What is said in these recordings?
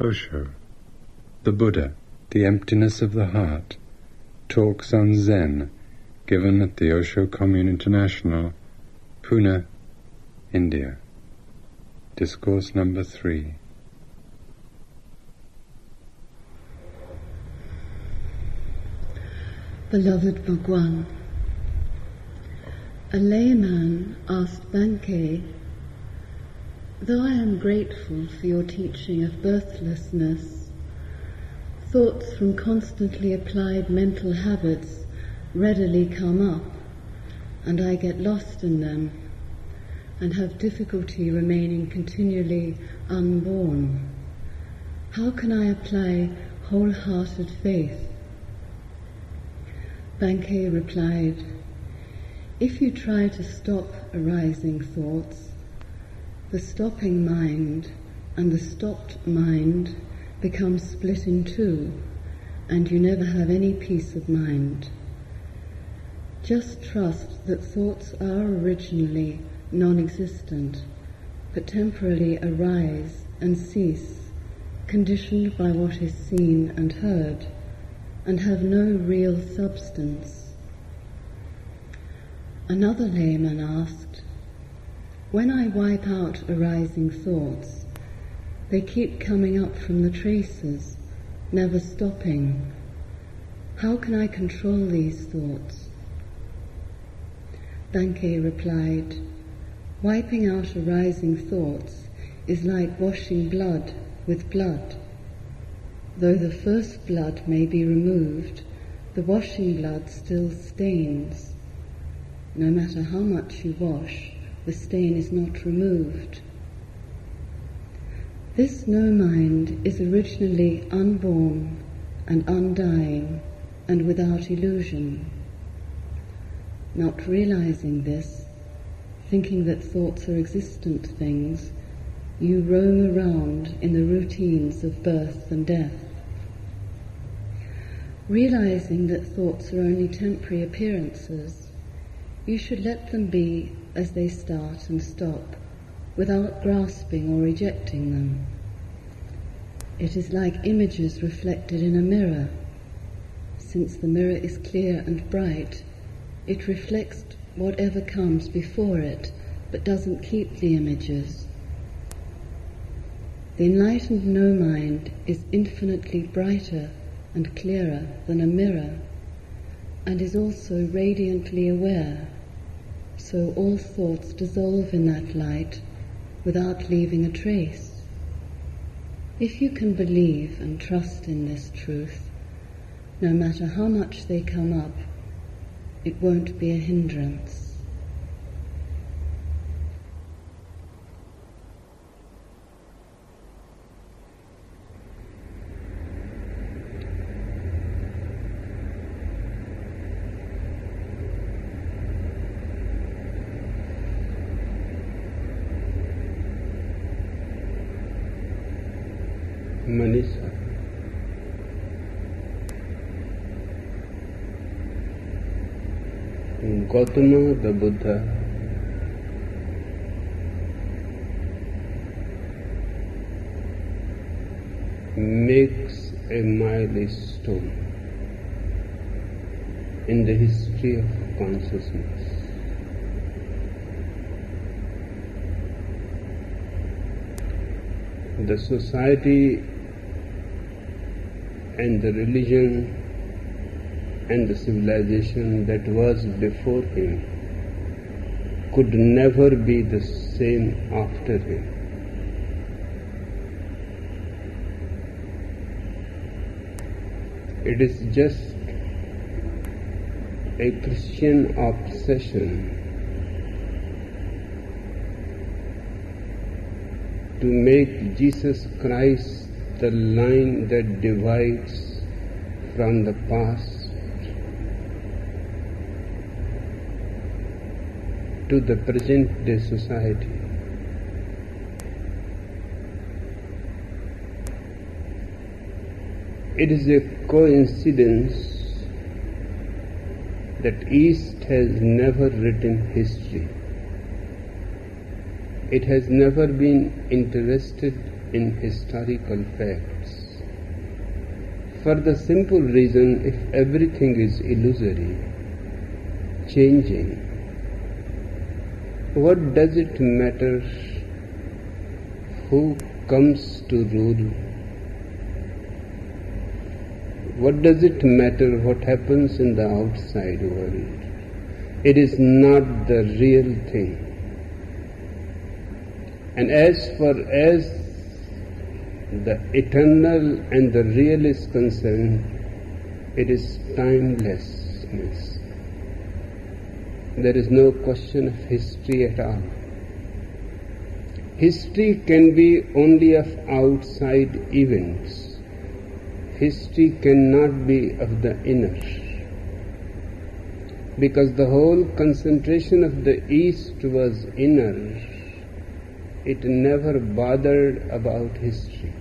Osho, the Buddha, the Emptiness of the Heart, talks on Zen, given at the Osho Commune International, Pune, India. Discourse number 3. Beloved Bhagwan, a layman asked Bankei, though I am grateful for your teaching of birthlessness, thoughts from constantly applied mental habits readily come up, and I get lost in them and have difficulty remaining continually unborn. How can I apply wholehearted faith? Bankei replied, if you try to stop arising thoughts, the stopping mind and the stopped mind become split in two, and you never have any peace of mind. Just trust that thoughts are originally non-existent, but temporarily arise and cease, conditioned by what is seen and heard, and have no real substance. Another layman asked, when I wipe out arising thoughts, they keep coming up from the traces, never stopping. How can I control these thoughts? Bankei replied, wiping out arising thoughts is like washing blood with blood. Though the first blood may be removed, the washing blood still stains. No matter how much you wash, the stain is not removed. This no-mind is originally unborn and undying and without illusion. Not realizing this, thinking that thoughts are existent things, you roam around in the routines of birth and death. Realizing that thoughts are only temporary appearances, you should let them be as they start and stop, without grasping or rejecting them. It is like images reflected in a mirror. Since the mirror is clear and bright, it reflects whatever comes before it, but doesn't keep the images. The enlightened no-mind is infinitely brighter and clearer than a mirror, and is also radiantly aware, so all thoughts dissolve in that light without leaving a trace. If you can believe and trust in this truth, no matter how much they come up, it won't be a hindrance. Manisha. Gautama the Buddha makes a milestone in the history of consciousness. The society and the religion and the civilization that was before him could never be the same after him. It is just a Christian obsession to make Jesus Christ the line that divides from the past to the present day society. It is a coincidence that East has never written history. It has never been interested in historical facts. For the simple reason, if everything is illusory, changing, what does it matter who comes to rule? What does it matter what happens in the outside world? It is not the real thing. And as far as the eternal and the real is concerned, it is timelessness. There is no question of history at all. History can be only of outside events. History cannot be of the inner. Because the whole concentration of the East was inner, it never bothered about history.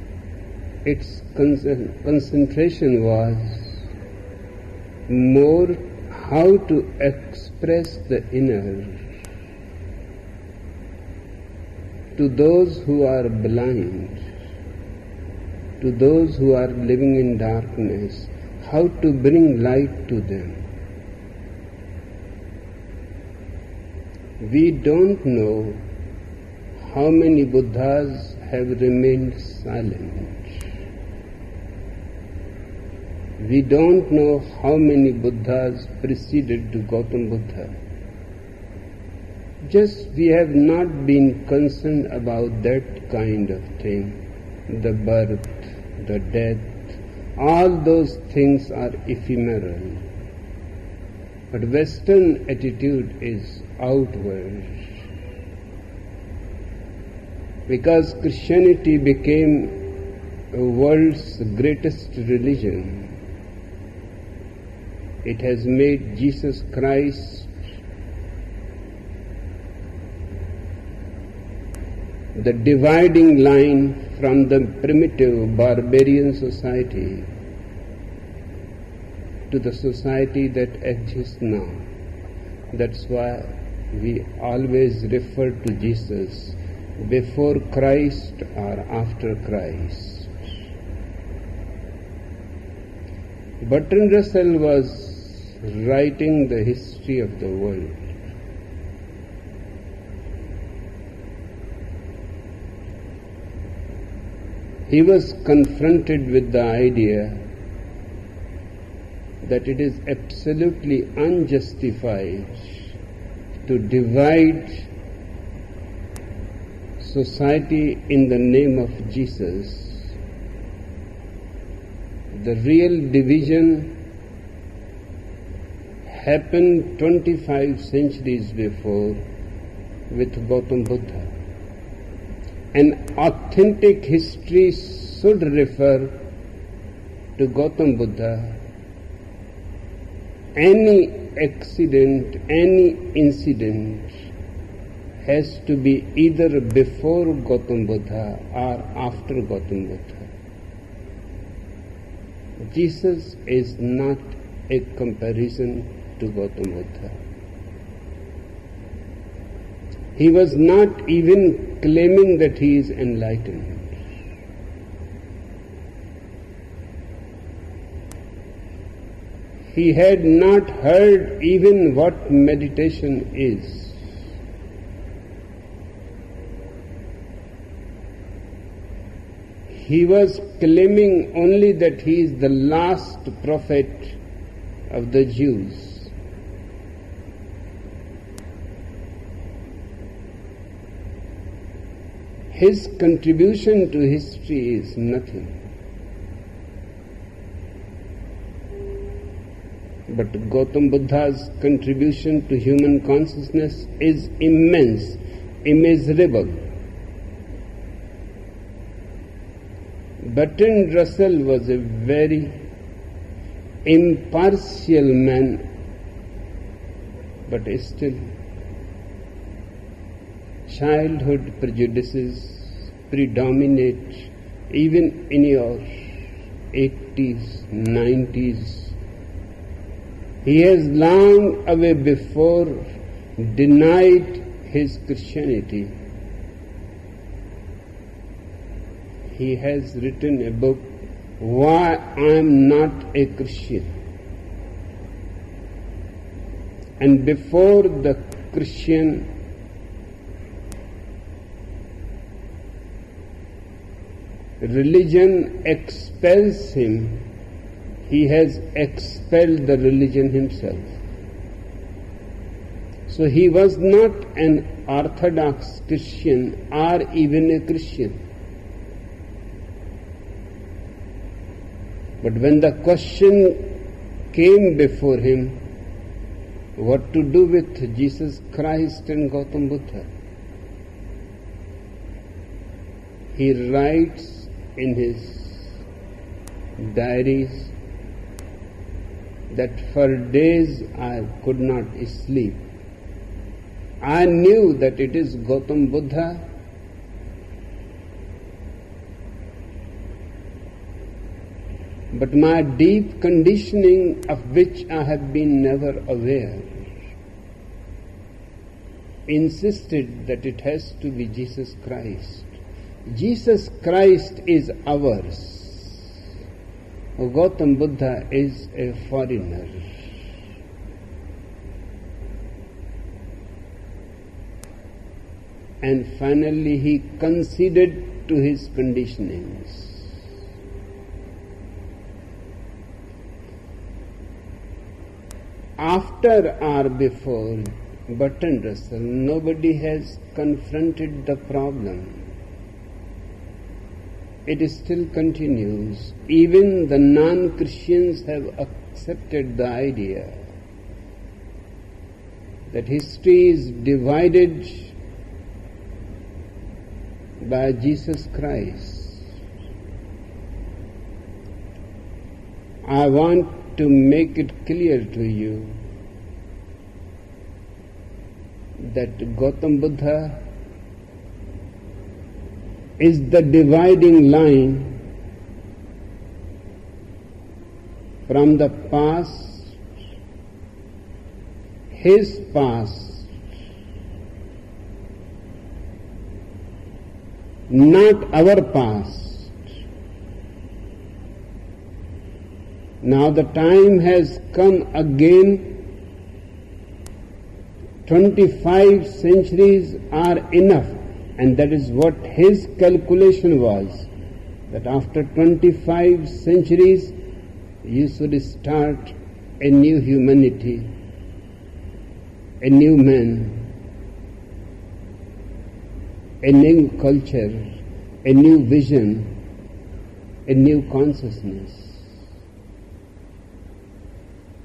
Its concentration was more how to express the inner to those who are blind, to those who are living in darkness, how to bring light to them. We don't know how many Buddhas have remained silent. We don't know how many Buddhas preceded to Gautam Buddha. Just we have not been concerned about that kind of thing. The birth, the death, all those things are ephemeral. But Western attitude is outward. Because Christianity became the world's greatest religion, it has made Jesus Christ the dividing line from the primitive barbarian society to the society that exists now. That's why we always refer to Jesus before Christ or after Christ. Bertrand Russell was writing the history of the world. He was confronted with the idea that it is absolutely unjustified to divide society in the name of Jesus. The real division happened 25 centuries before with Gautam Buddha. An authentic history should refer to Gautam Buddha. Any accident, any incident has to be either before Gautam Buddha or after Gautam Buddha. Jesus is not a comparison to Gautam Buddha. He was not even claiming that he is enlightened. He had not heard even what meditation is. He was claiming only that he is the last prophet of the Jews. His contribution to history is nothing. But Gautam Buddha's contribution to human consciousness is immense, immeasurable. Bertrand Russell was a very impartial man, but still childhood prejudices predominate even in your 80s, 90s. He has long away before denied his Christianity. he has written a book, Why I Am Not a Christian. And before the Christian religion expels him, he has expelled the religion himself. So he was not an orthodox Christian or even a Christian. But when the question came before him, what to do with Jesus Christ and Gautam Buddha, he writes in his diaries that for days I could not sleep. I knew that it is Gautam Buddha, but my deep conditioning, of which I have been never aware, insisted that it has to be Jesus Christ. Jesus Christ is ours. Gautam Buddha is a foreigner. And finally he conceded to his conditionings. After or before Bertrand Russell, nobody has confronted the problem. It still continues. Even the non-Christians have accepted the idea that history is divided by Jesus Christ. I want to make it clear to you that Gautam Buddha is the dividing line from the past, his past, not our past. Now the time has come again. 25 centuries are enough. And that is what his calculation was, that after 25 centuries you should start a new humanity, a new man, a new culture, a new vision, a new consciousness.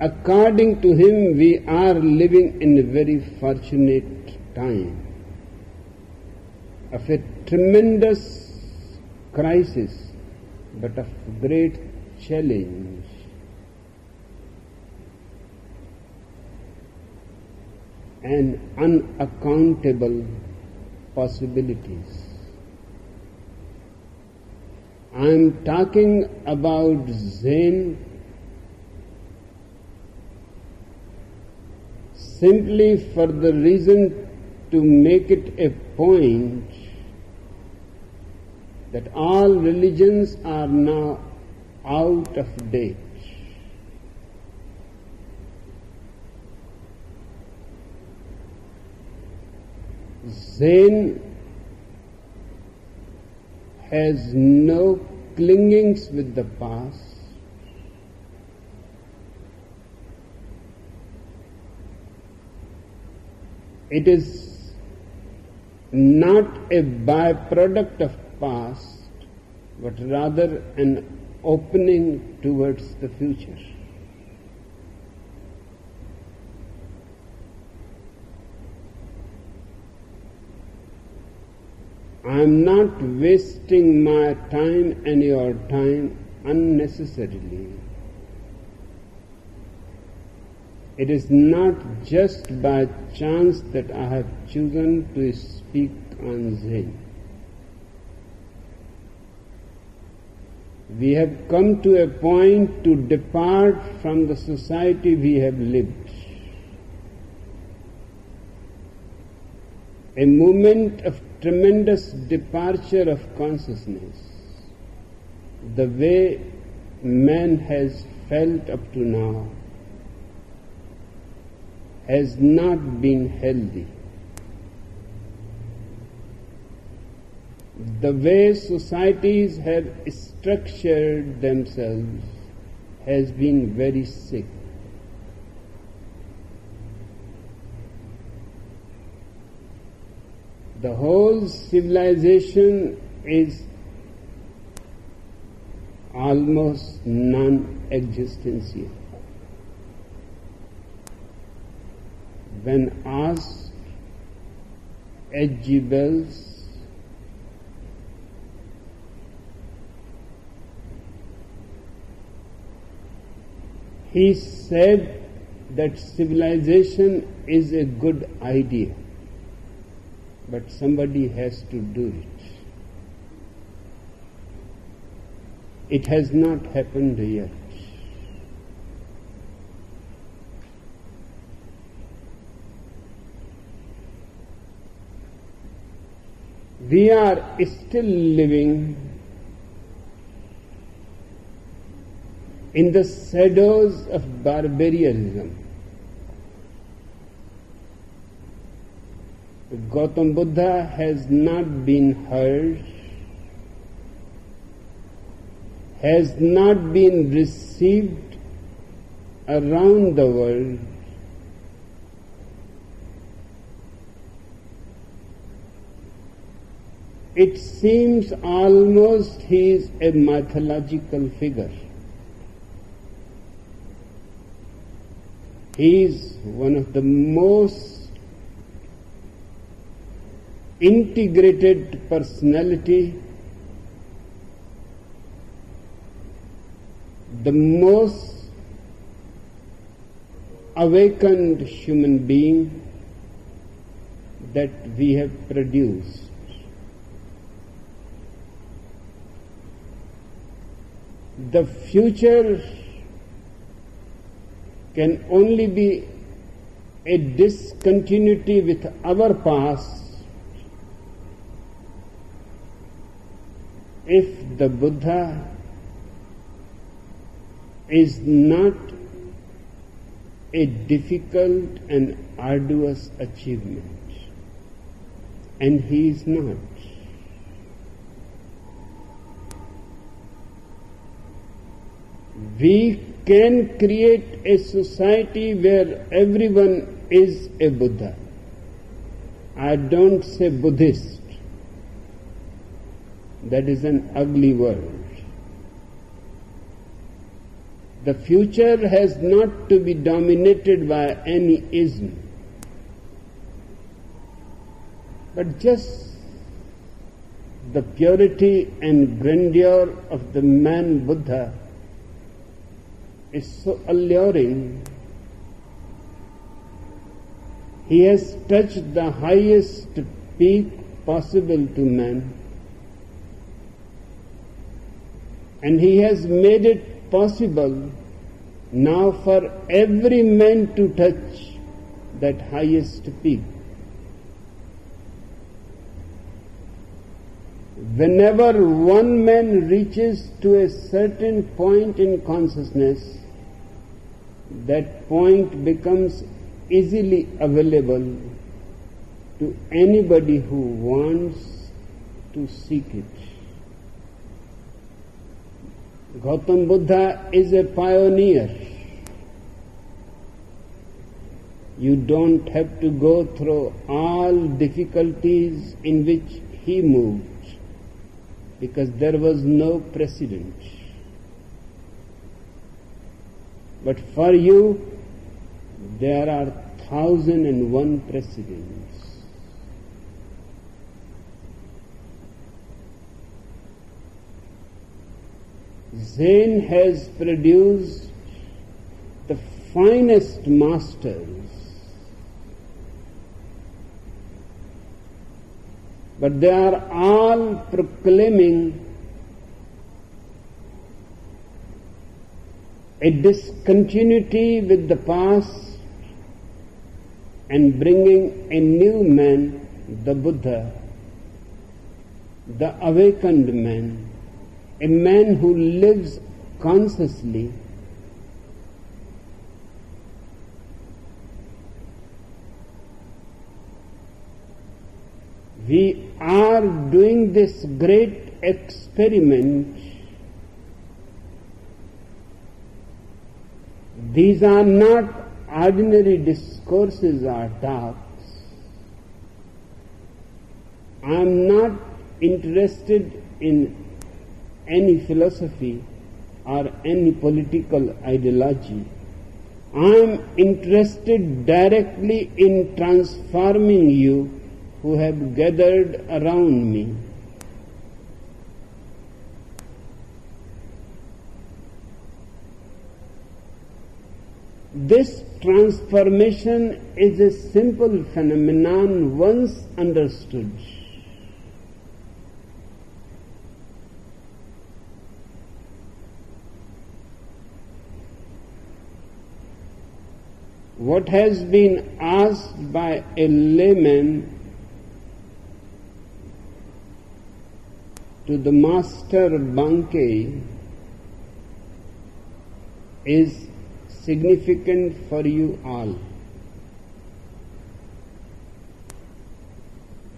According to him, we are living in a very fortunate time of a tremendous crisis, but of great challenge. And unaccountable possibilities. I am talking about Zen simply for the reason to make it a point that all religions are now out of date. Zen has no clingings with the past. It is not a byproduct of past, but rather an opening towards the future. I am not wasting my time and your time unnecessarily. It is not just by chance that I have chosen to speak on Zen. We have come to a point to depart from the society we have lived. A moment of tremendous departure of consciousness. the way man has felt up to now has not been healthy. The way societies have structured themselves has been very sick. The whole civilization is almost non-existential. When asked H.G. Wells he said that civilization is a good idea, but somebody has to do it. It has not happened yet. We are still living in the shadows of barbarism. Gautam Buddha has not been heard, has not been received around the world. It seems almost he is a mythological figure. He is one of the most integrated personality, the most awakened human being that we have produced. The future can only be a discontinuity with our past if the Buddha is not a difficult and arduous achievement, and he is not. We can create a society where everyone is a Buddha. I don't say Buddhist. That is an ugly word. The future has not to be dominated by any ism, but just the purity and grandeur of the man Buddha is so alluring. He has touched the highest peak possible to man, and he has made it possible now for every man to touch that highest peak. Whenever one man reaches to a certain point in consciousness, that point becomes easily available to anybody who wants to seek it. Gautam Buddha is a pioneer. You don't have to go through all difficulties in which he moved, because there was no precedent. But for you, there are 1,001 precedents. Zen has produced the finest masters, but they are all proclaiming a discontinuity with the past and bringing a new man, the Buddha, the awakened man, a man who lives consciously we are doing this great experiment. These are not ordinary discourses or talks. I am not interested in any philosophy or any political ideology. I am interested directly in transforming you who have gathered around me. This transformation is a simple phenomenon once understood. What has been asked by a layman to the master Bankei is significant for you all.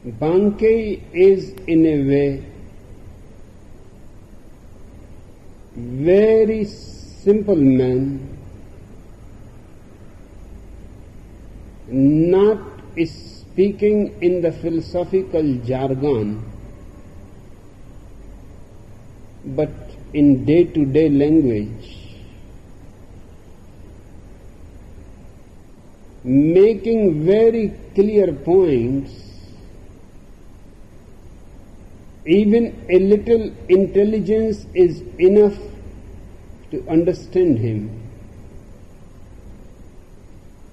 Bankei is in a way very simple man, not speaking in the philosophical jargon, but in day-to-day language, making very clear points. Even a little intelligence is enough to understand him.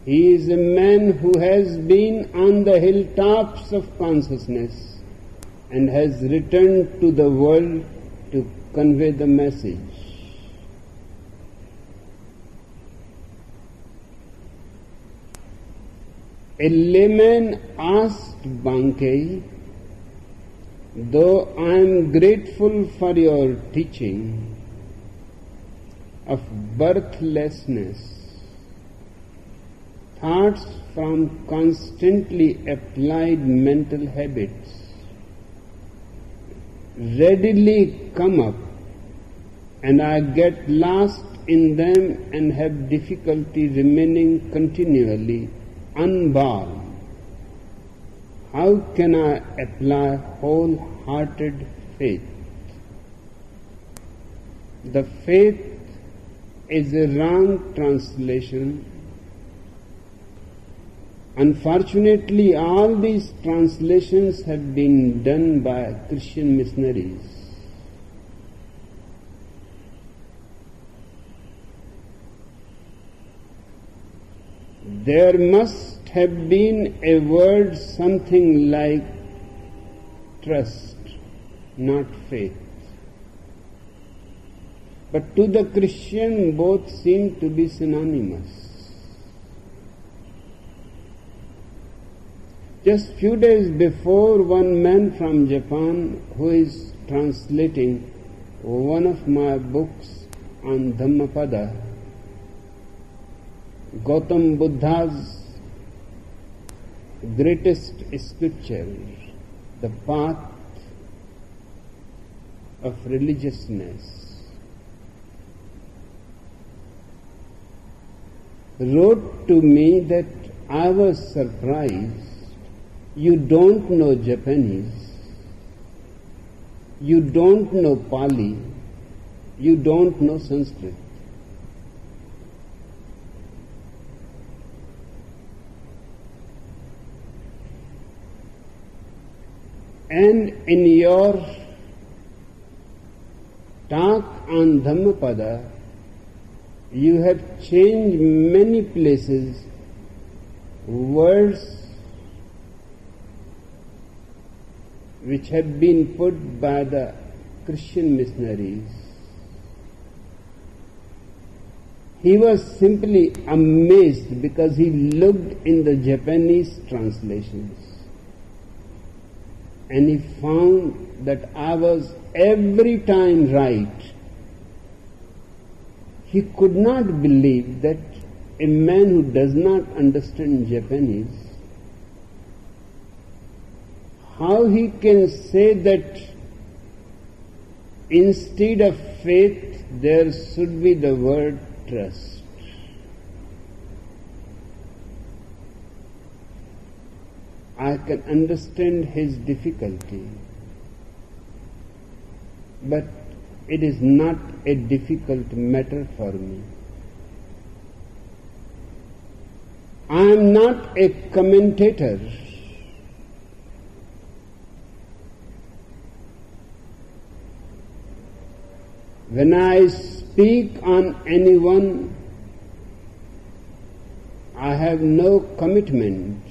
He is a man who has been on the hilltops of consciousness and has returned to the world to convey the message. A layman asked Bankei, though I am grateful for your teaching of birthlessness, thoughts from constantly applied mental habits readily come up, and I get lost in them and have difficulty remaining continually unborn. How can I apply wholehearted faith? The faith is a wrong translation. Unfortunately, all these translations have been done by Christian missionaries. There must have been a word something like trust, not faith. But to the Christian, both seem to be synonymous. Just few days before, one man from Japan who is translating one of my books on Dhammapada, Gautam Buddha's greatest scripture, the path of religiousness, wrote to me that I was surprised. You don't know Japanese, you don't know Pali, you don't know Sanskrit. And in your talk on Dhammapada, you have changed many places, words which have been put by the Christian missionaries. He was simply amazed because he looked in the Japanese translations. and he found that I was every time right. He could not believe that a man who does not understand Japanese, how he can say that instead of faith there should be the word trust. I can understand his difficulty, but it is not a difficult matter for me. I am not a commentator. When I speak on anyone, I have no commitment.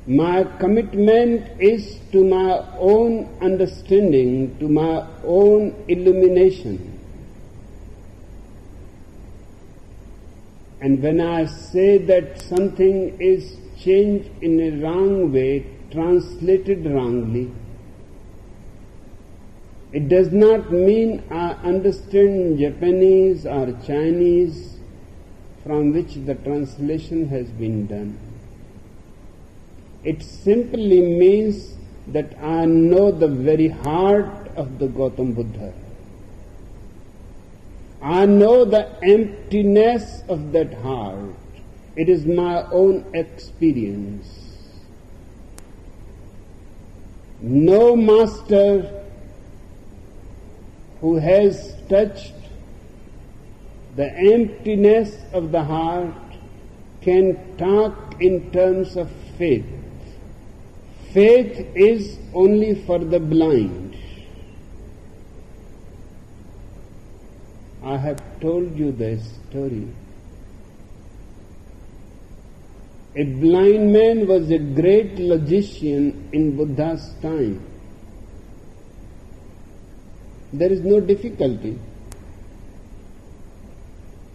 My commitment is to my own understanding, to my own illumination. And when I say that something is changed in a wrong way, translated wrongly, it does not mean I understand Japanese or Chinese from which the translation has been done. It simply means that I know the very heart of the Gautam Buddha. I know the emptiness of that heart. It is my own experience. No master who has touched the emptiness of the heart can talk in terms of faith. Faith is only for the blind. I have told you the story. A blind man was a great logician in Buddha's time. There is no difficulty.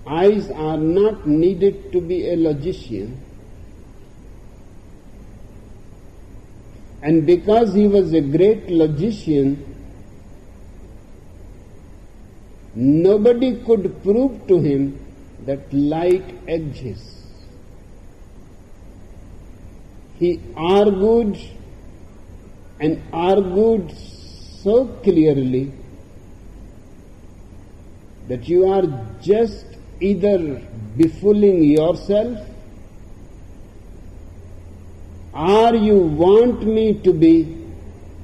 Eyes are not needed to be a logician. And because he was a great logician, nobody could prove to him that light exists. He argued and argued so clearly that you are just either befooling yourself or you want me to be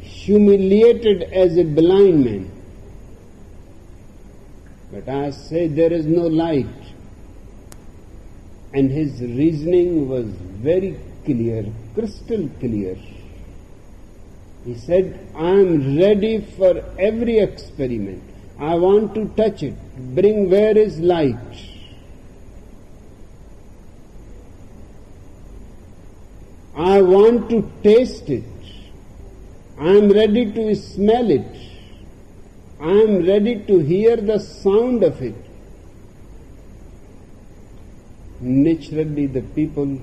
humiliated as a blind man. But I say there is no light. And his reasoning was very clear, crystal clear. He said, I am ready for every experiment. I want to touch it. Bring where is light. I want to taste it. I am ready to smell it. I am ready to hear the sound of it. Naturally, the people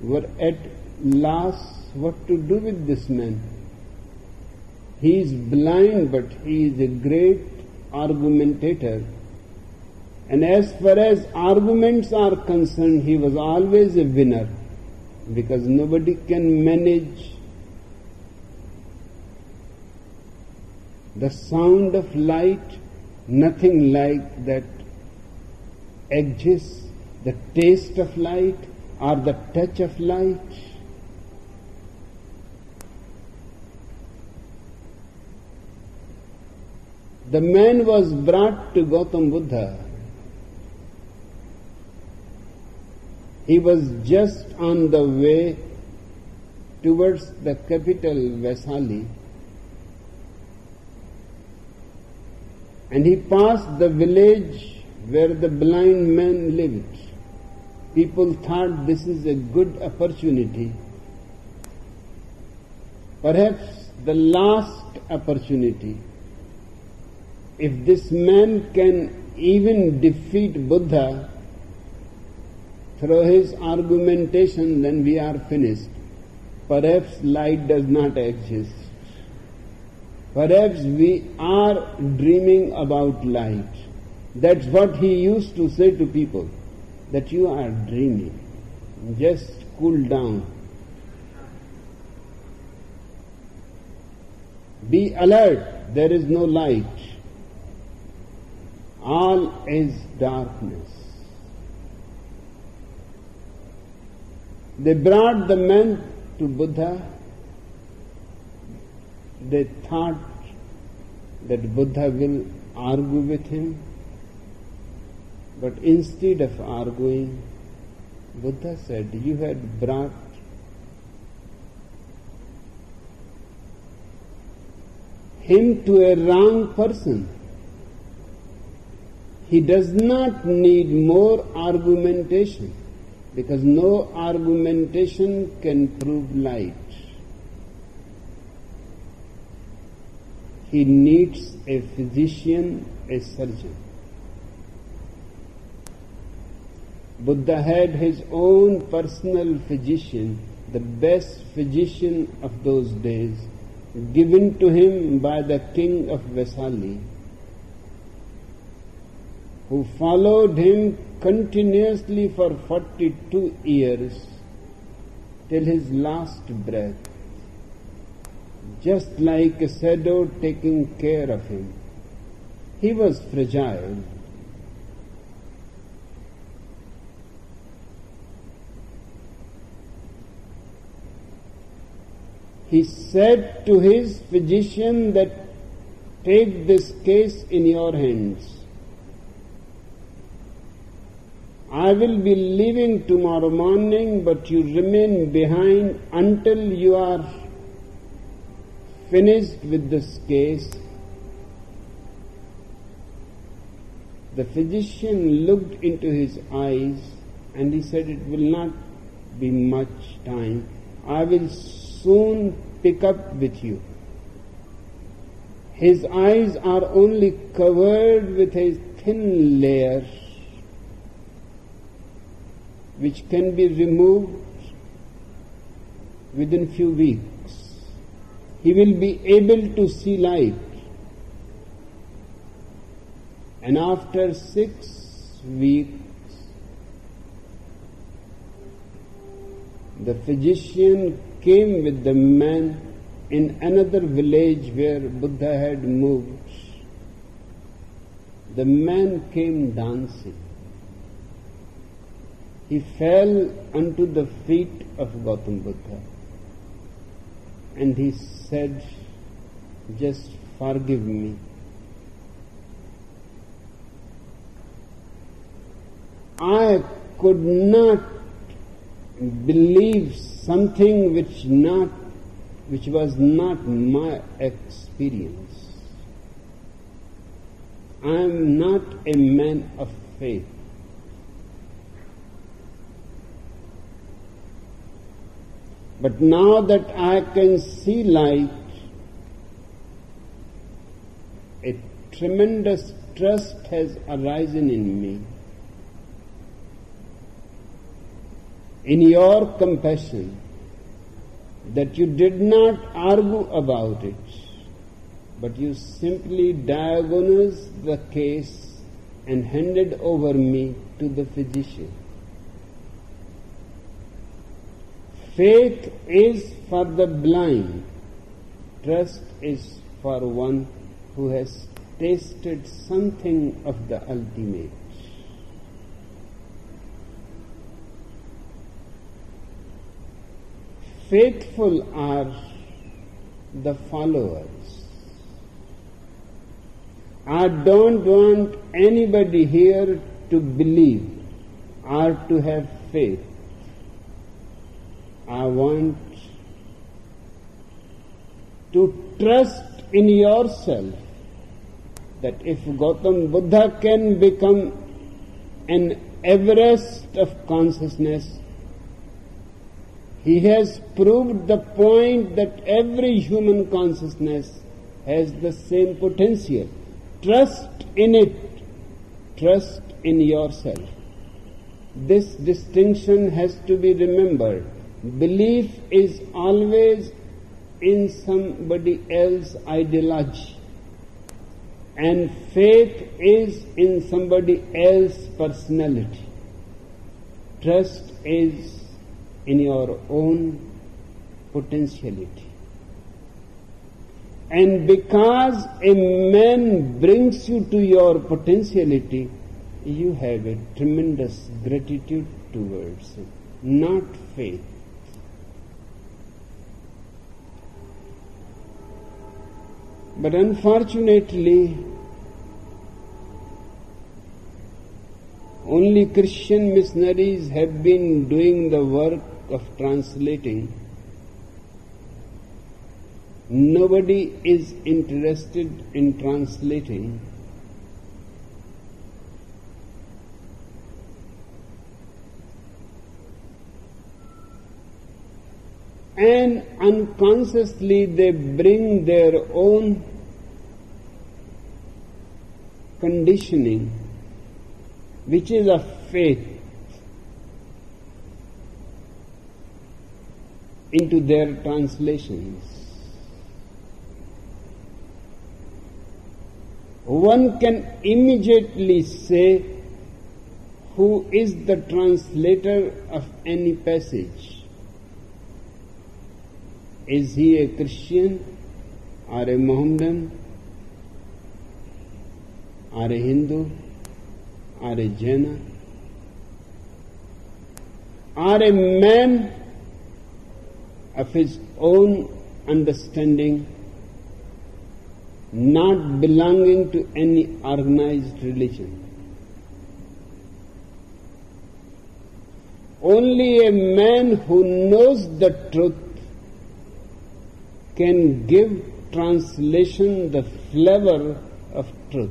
were at loss what to do with this man. He is blind, but he is a great argumentator. And as far as arguments are concerned, he was always a winner, because nobody can manage the sound of light, nothing like that exists, the taste of light or the touch of light. The man was brought to Gautam Buddha. He was just on the way towards the capital Vaisali, and he passed the village where the blind man lived. People thought this is a good opportunity, perhaps the last opportunity. If this man can even defeat Buddha through his argumentation, then we are finished. perhaps light does not exist. Perhaps we are dreaming about light. That's what he used to say to people, that you are dreaming. Just cool down. Be alert, there is no light. All is darkness. They brought the man to Buddha. They thought that Buddha will argue with him. But instead of arguing, Buddha said, you had brought him to a wrong person. He does not need more argumentation, because no argumentation can prove light. He needs a physician, a surgeon. Buddha had his own personal physician, the best physician of those days, given to him by the king of Vesali, who followed him continuously for 42 years till his last breath, just like a shadow taking care of him. He was fragile. He said to his physician that, take this case in your hands. I will be leaving tomorrow morning, but you remain behind until you are finished with this case. The physician looked into his eyes and he said, it will not be much time. I will soon pick up with you. His eyes are only covered with a thin layer which can be removed within few weeks. He will be able to see light. And after 6 weeks, the physician came with the man in another village where Buddha had moved. The man came dancing. He fell unto the feet of Gautam Buddha and he said, just forgive me. I could not believe something which was not my experience. I am not a man of faith. But now that I can see light, a tremendous trust has arisen in me. In your compassion, that you did not argue about it, but you simply diagnosed the case and handed over me to the physician. Faith is for the blind. Trust is for one who has tasted something of the ultimate. Faithful are the followers. I don't want anybody here to believe or to have faith. I want to trust in yourself that if Gautam Buddha can become an Everest of consciousness, he has proved the point that every human consciousness has the same potential. Trust in it. Trust in yourself. This distinction has to be remembered. Belief is always in somebody else's ideology, and faith is in somebody else's personality. Trust is in your own potentiality. And because a man brings you to your potentiality, you have a tremendous gratitude towards him, not faith. But unfortunately, only Christian missionaries have been doing the work of translating. Nobody is interested in translating. And unconsciously they bring their own conditioning, which is of faith, into their translations. One can immediately say who is the translator of any passage. Is he a Christian or a Mohammedan or a Hindu or a Jaina or a man of his own understanding, not belonging to any organized religion? Only a man who knows the truth can give translation the flavor of truth.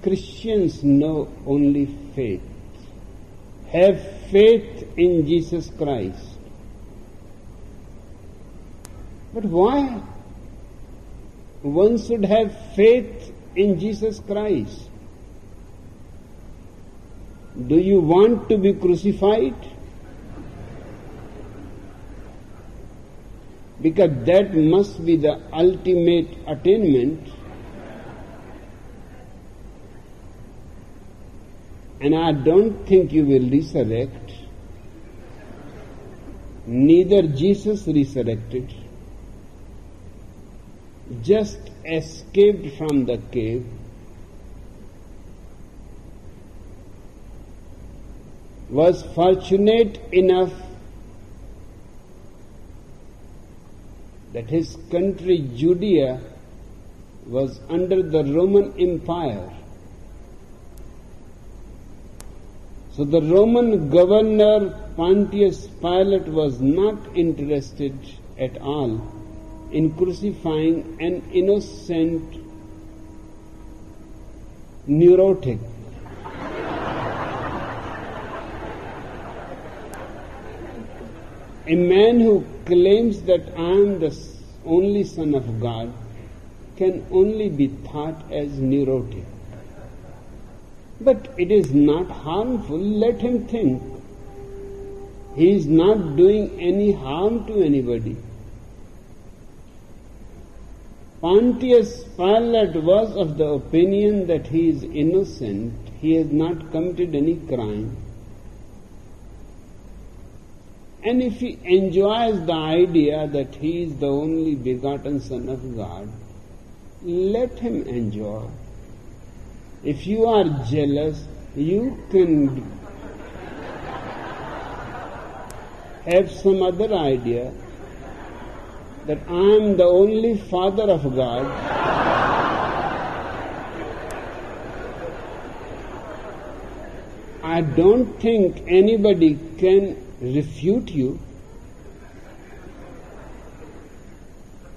Christians know only faith. Have faith in Jesus Christ. But why one should have faith in Jesus Christ? Do you want to be crucified? Because that must be the ultimate attainment. And I don't think you will resurrect. Neither Jesus resurrected, just escaped from the cave. Was fortunate enough that his country Judea was under the Roman Empire. So the Roman governor Pontius Pilate was not interested at all in crucifying an innocent neurotic. A man who claims that I am the only Son of God can only be thought as neurotic. But it is not harmful, let him think. He is not doing any harm to anybody. Pontius Pilate was of the opinion that he is innocent, he has not committed any crime. And if he enjoys the idea that he is the only begotten Son of God, let him enjoy. If you are jealous, you can have some other idea that I am the only Father of God. I don't think anybody can refute you.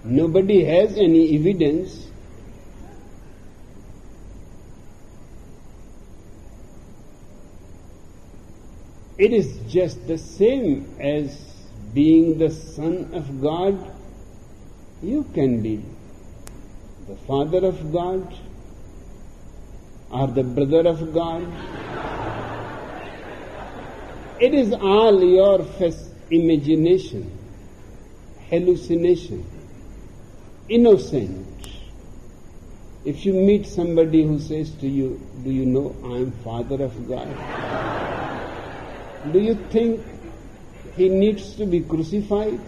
Nobody has any evidence. It is just the same as being the Son of God. You can be the Father of God or the brother of God It is all your imagination, hallucination, innocent. If you meet somebody who says to you, do you know I am Father of God? Do you think he needs to be crucified?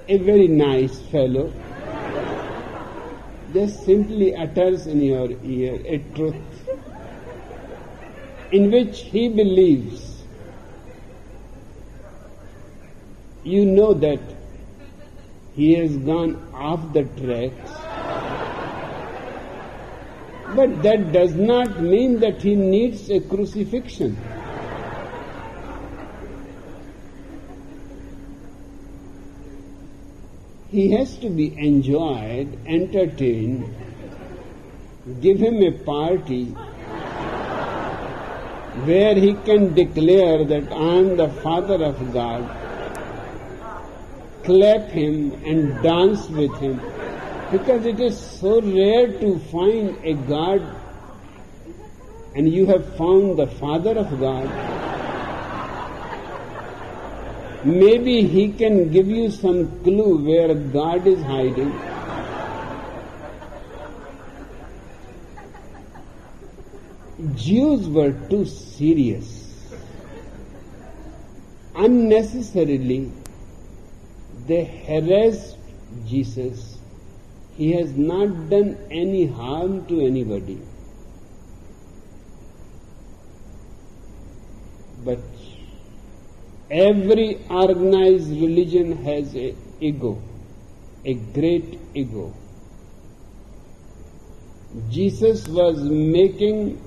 A very nice fellow just simply utters in your ear a truth in which he believes. You know that he has gone off the tracks, but that does not mean that he needs a crucifixion. He has to be enjoyed, entertained. Give him a party where he can declare that I am the Father of God. Clap him and dance with him, because it is so rare to find a God, and you have found the Father of God. Maybe he can give you some clue where God is hiding. Jews were too serious. Unnecessarily, they harassed Jesus. He has not done any harm to anybody. But every organized religion has an ego, a great ego. Jesus was making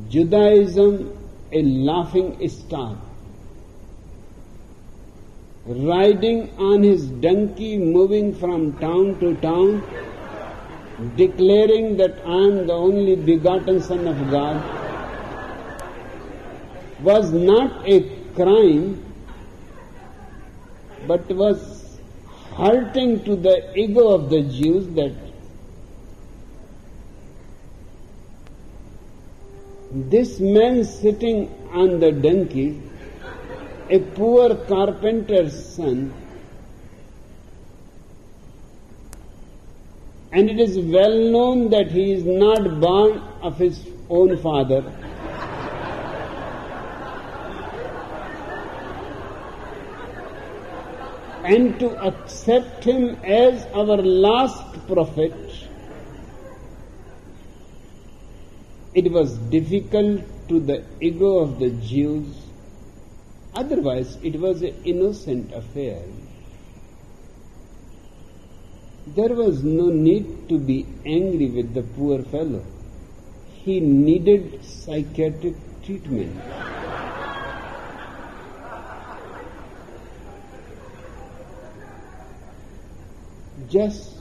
Judaism a laughing stock, riding on his donkey, moving from town to town, declaring that I am the only begotten Son of God, was not a crime, but was hurting to the ego of the Jews that this man sitting on the donkey, a poor carpenter's son, and it is well known that he is not born of his own father. And to accept him as our last prophet, it was difficult to the ego of the Jews. Otherwise, it was an innocent affair. There was no need to be angry with the poor fellow. He needed psychiatric treatment. Just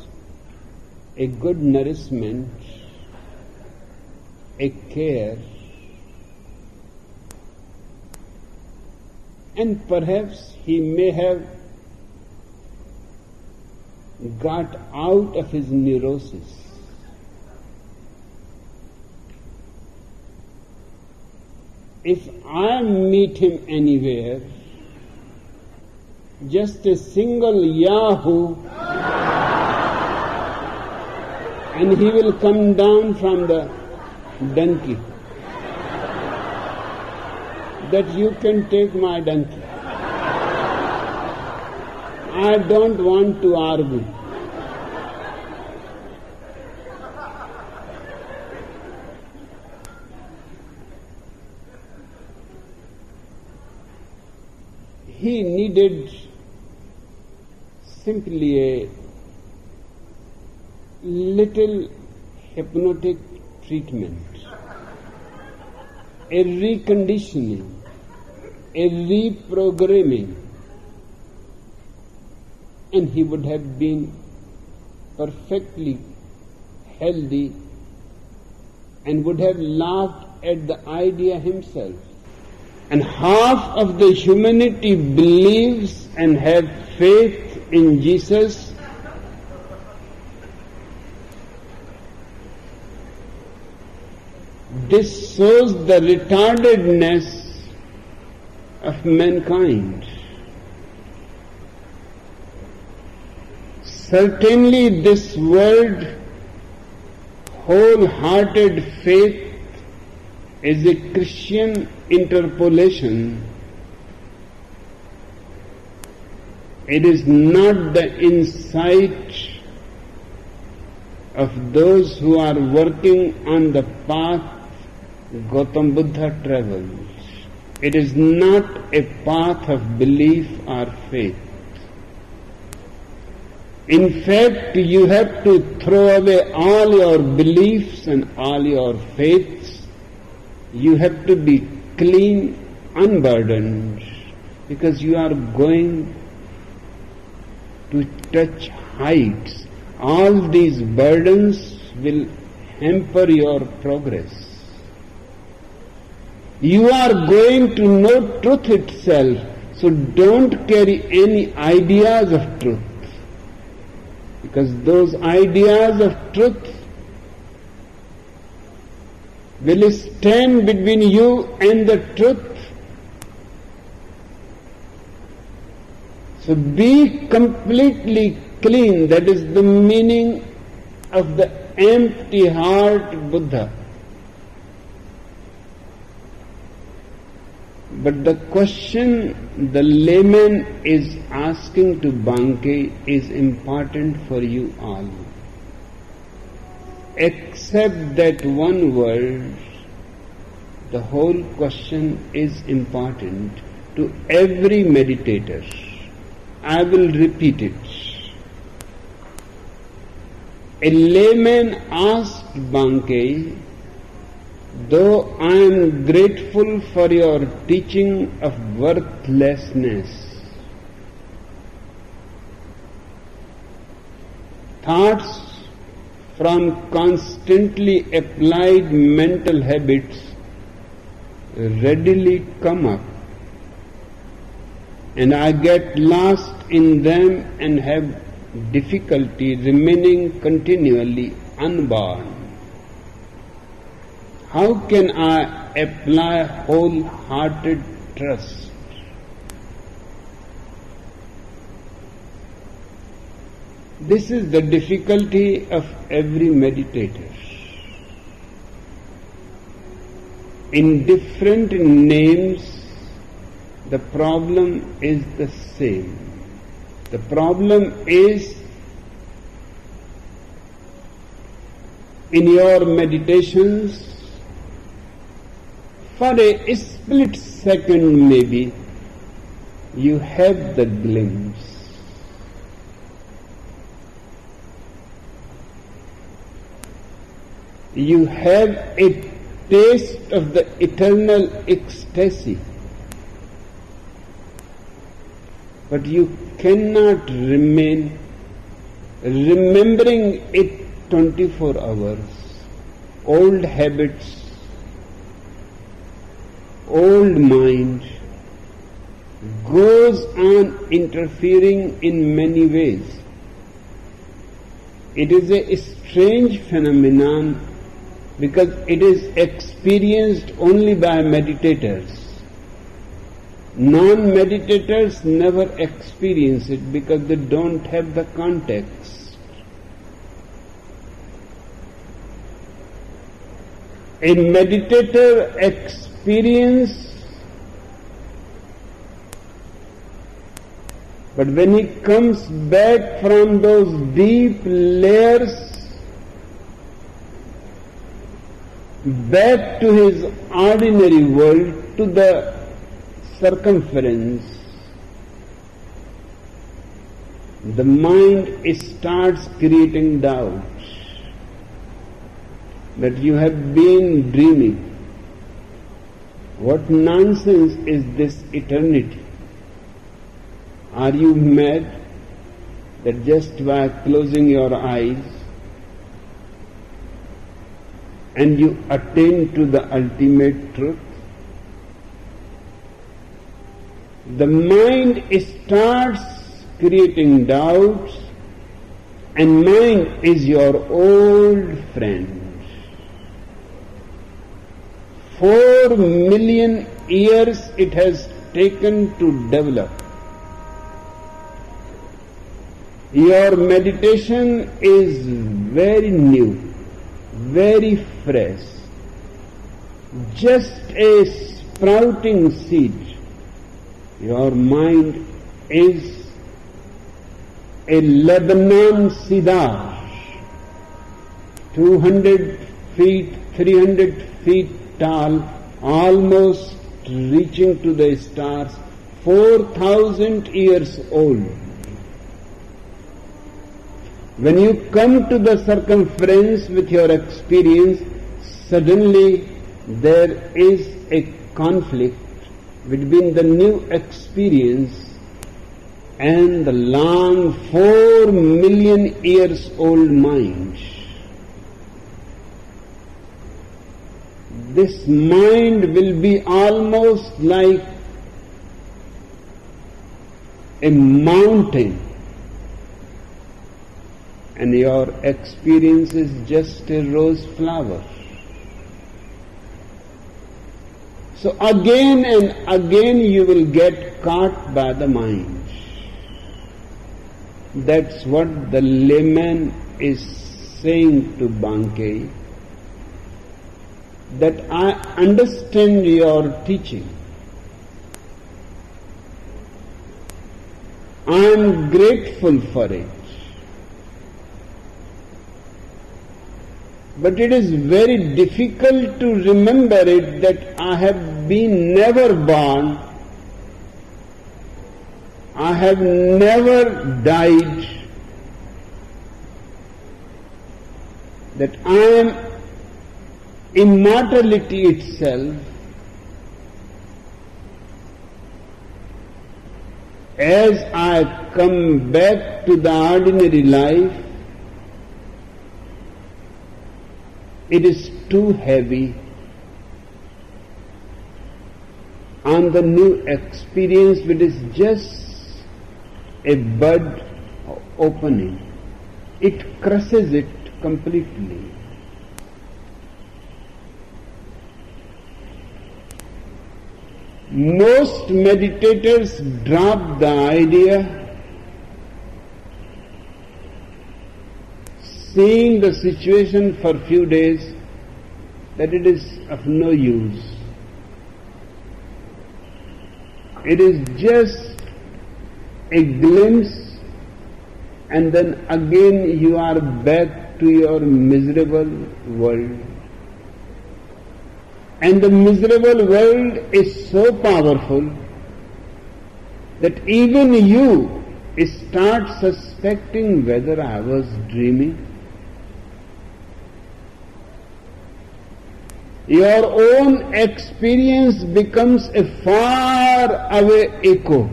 a good nourishment, a care, and perhaps he may have got out of his neurosis. If I meet him anywhere, just a single Yahoo, and he will come down from the donkey, that you can take my donkey. I don't want to argue. He needed simply a little hypnotic treatment, a reconditioning, a reprogramming, and he would have been perfectly healthy and would have laughed at the idea himself. And half of the humanity believes and have faith in Jesus, This shows the retardedness of mankind. Certainly this word wholehearted faith is a Christian interpolation. It is not the insight of those who are working on the path Gautam Buddha travels. It is not a path of belief or faith. In fact, you have to throw away all your beliefs and all your faiths. You have to be clean, unburdened, because you are going to touch heights. All these burdens will hamper your progress. You are going to know truth itself, so don't carry any ideas of truth, because those ideas of truth will stand between you and the truth. So be completely clean. That is the meaning of the empty heart Buddha. But the question the layman is asking to Banke is important for you all. Except that one word, the whole question is important to every meditator. I will repeat it. A layman asked Banke, though I am grateful for your teaching of worthlessness, thoughts from constantly applied mental habits readily come up, and I get lost in them and have difficulty remaining continually unborn. How can I apply wholehearted trust? This is the difficulty of every meditator. In different names, the problem is the same. The problem is in your meditations, for a split second maybe, you have the glimpse. You have a taste of the eternal ecstasy, but you cannot remain remembering it 24 hours. Old habits, old mind goes on interfering in many ways. It is a strange phenomenon because it is experienced only by meditators. Non-meditators never experience it because they don't have the context. A meditator experiences, but when he comes back from those deep layers, back to his ordinary world, to the circumference, the mind starts creating doubts that you have been dreaming. What nonsense is this eternity? Are you mad that just by closing your eyes and you attain to the ultimate truth? The mind starts creating doubts, and mind is your old friend. 4 million years it has taken to develop. Your meditation is very new, very fresh, just a sprouting seed. Your mind is a Lebanon cedar, 200 feet, 300 feet tall, almost reaching to the stars, 4,000 years old. When you come to the circumference with your experience, suddenly there is a conflict between the new experience and the long 4 million years old mind. This mind will be almost like a mountain, and your experience is just a rose flower. So again and again you will get caught by the mind. That's what the layman is saying to Bankei, that I understand your teaching. I am grateful for it. But it is very difficult to remember it that I have been never born, I have never died, that I am immortality itself. As I come back to the ordinary life, it is too heavy on the new experience, which is just a bud opening. It crushes it completely. Most meditators drop the idea, seeing the situation for few days, that it is of no use. It is just a glimpse, and then again you are back to your miserable world. And the miserable world is so powerful that even you start suspecting whether I was dreaming. Your own experience becomes a far away echo,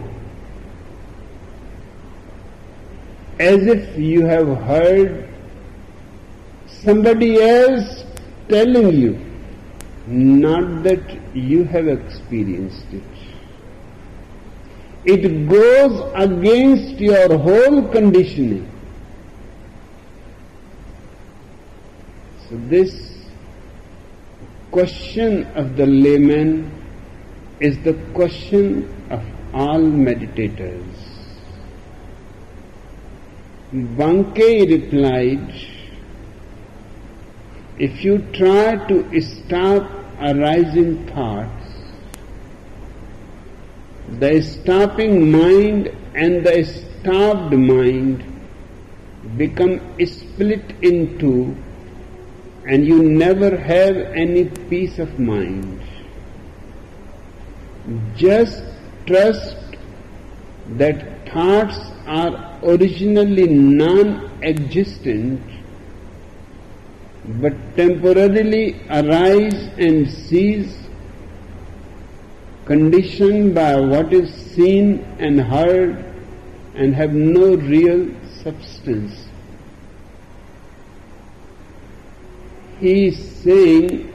as if you have heard somebody else telling you, not that you have experienced it. It goes against your whole conditioning. So this question of the layman is the question of all meditators. Bankei replied, if you try to stop arising thoughts, the stopping mind and the stopped mind become split in two, and you never have any peace of mind. Just trust that thoughts are originally non-existent, but temporarily arise and cease, conditioned by what is seen and heard, and have no real substance. He is saying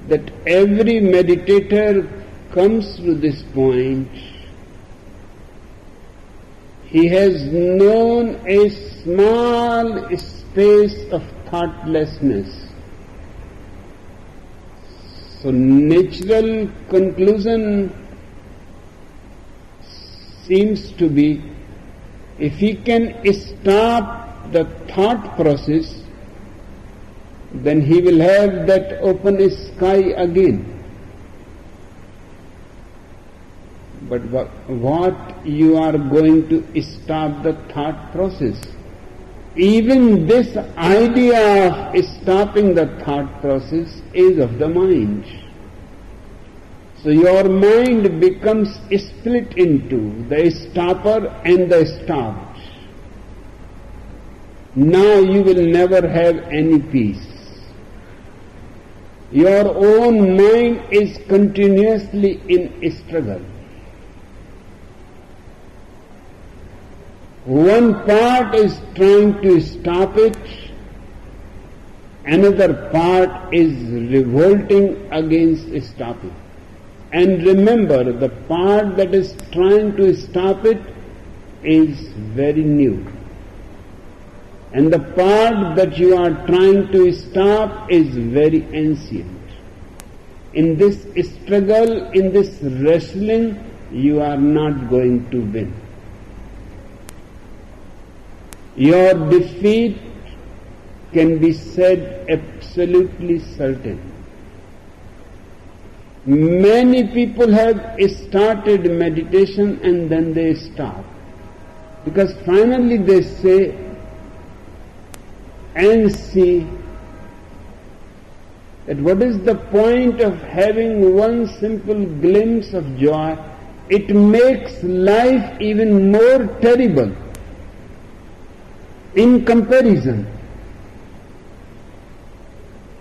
that every meditator comes to this point. He has known a small space of thoughtlessness. So natural conclusion seems to be, if he can stop the thought process, then he will have that open sky again. But what you are going to stop the thought process? Even this idea of stopping the thought process is of the mind. So your mind becomes split into the stopper and the stopped. Now you will never have any peace. Your own mind is continuously in struggle. One part is trying to stop it, another part is revolting against stopping. And remember, the part that is trying to stop it is very new. And the part that you are trying to stop is very ancient. In this struggle, in this wrestling, you are not going to win. Your defeat can be said absolutely certain. Many people have started meditation and then they stop. Because finally they say and see that what is the point of having one simple glimpse of joy? It makes life even more terrible. In comparison,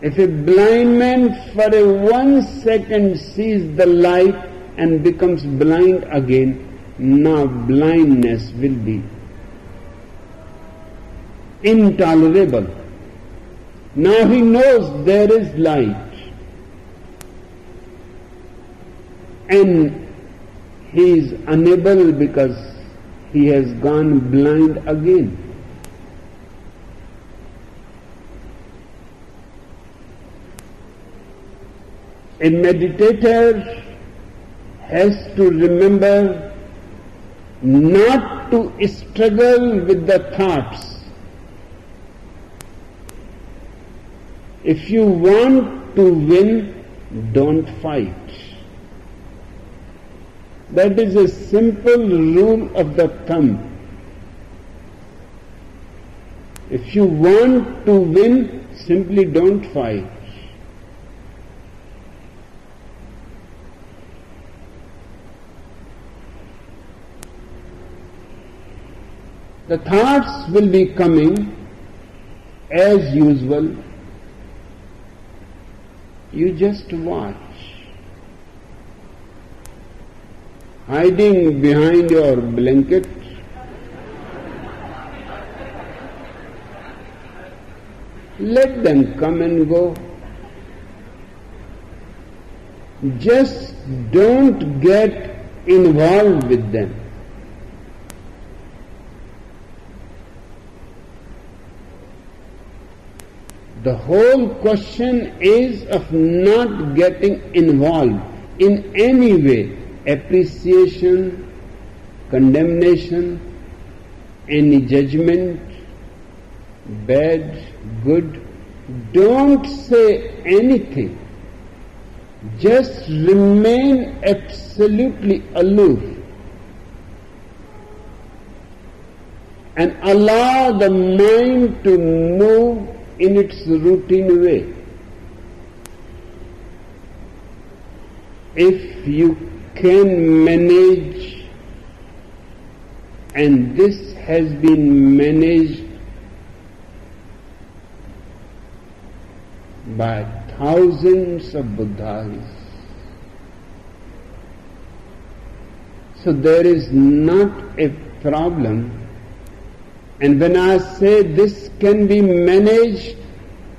if a blind man for a 1 second sees the light and becomes blind again, now blindness will be intolerable. Now he knows there is light and he is unable because he has gone blind again. A meditator has to remember not to struggle with the thoughts. If you want to win, don't fight. That is a simple rule of the thumb. If you want to win, simply don't fight. The thoughts will be coming as usual. You just watch. Hiding behind your blanket. Let them come and go. Just don't get involved with them. The whole question is of not getting involved in any way, appreciation, condemnation, any judgment, bad, good. Don't say anything. Just remain absolutely aloof and allow the mind to move in its routine way. If you can manage, and this has been managed by thousands of Buddhas, so there is not a problem. And when I say this can be managed,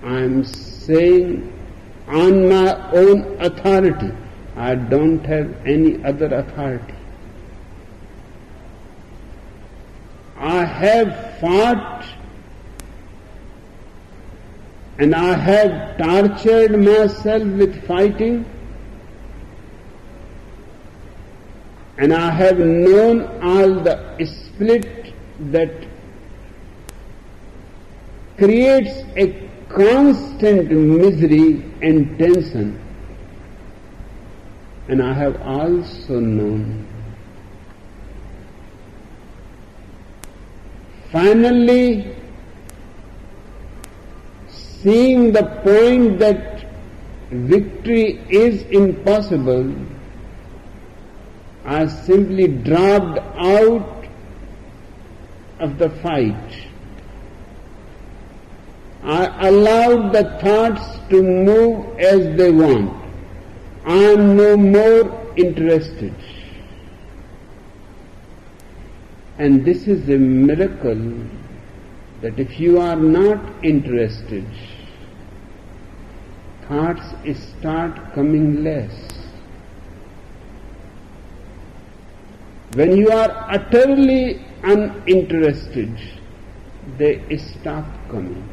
I am saying on my own authority. I don't have any other authority. I have fought and I have tortured myself with fighting, and I have known all the split that creates a constant misery and tension, and I have also known. Finally, seeing the point that victory is impossible, I simply dropped out of the fight. I allowed the thoughts to move as they want. I am no more interested. And this is a miracle, that if you are not interested, thoughts start coming less. When you are utterly uninterested, they stop coming.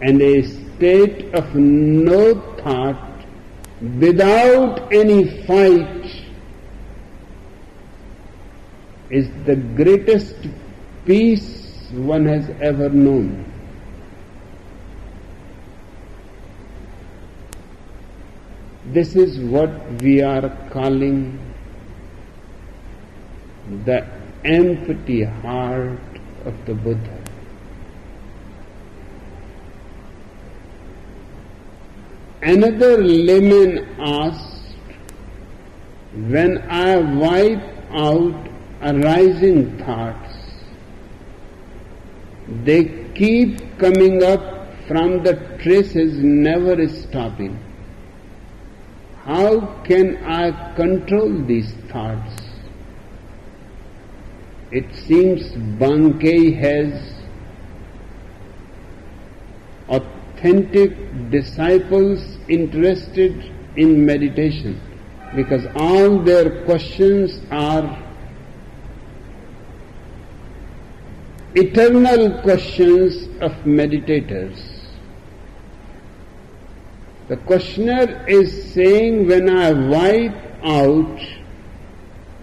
And a state of no thought, without any fight, is the greatest peace one has ever known. This is what we are calling the empty heart of the Buddha. Another layman asked, when I wipe out arising thoughts, they keep coming up from the traces, never stopping. How can I control these thoughts? It seems Bankei has authentic disciples interested in meditation, because all their questions are eternal questions of meditators. The questioner is saying, when I wipe out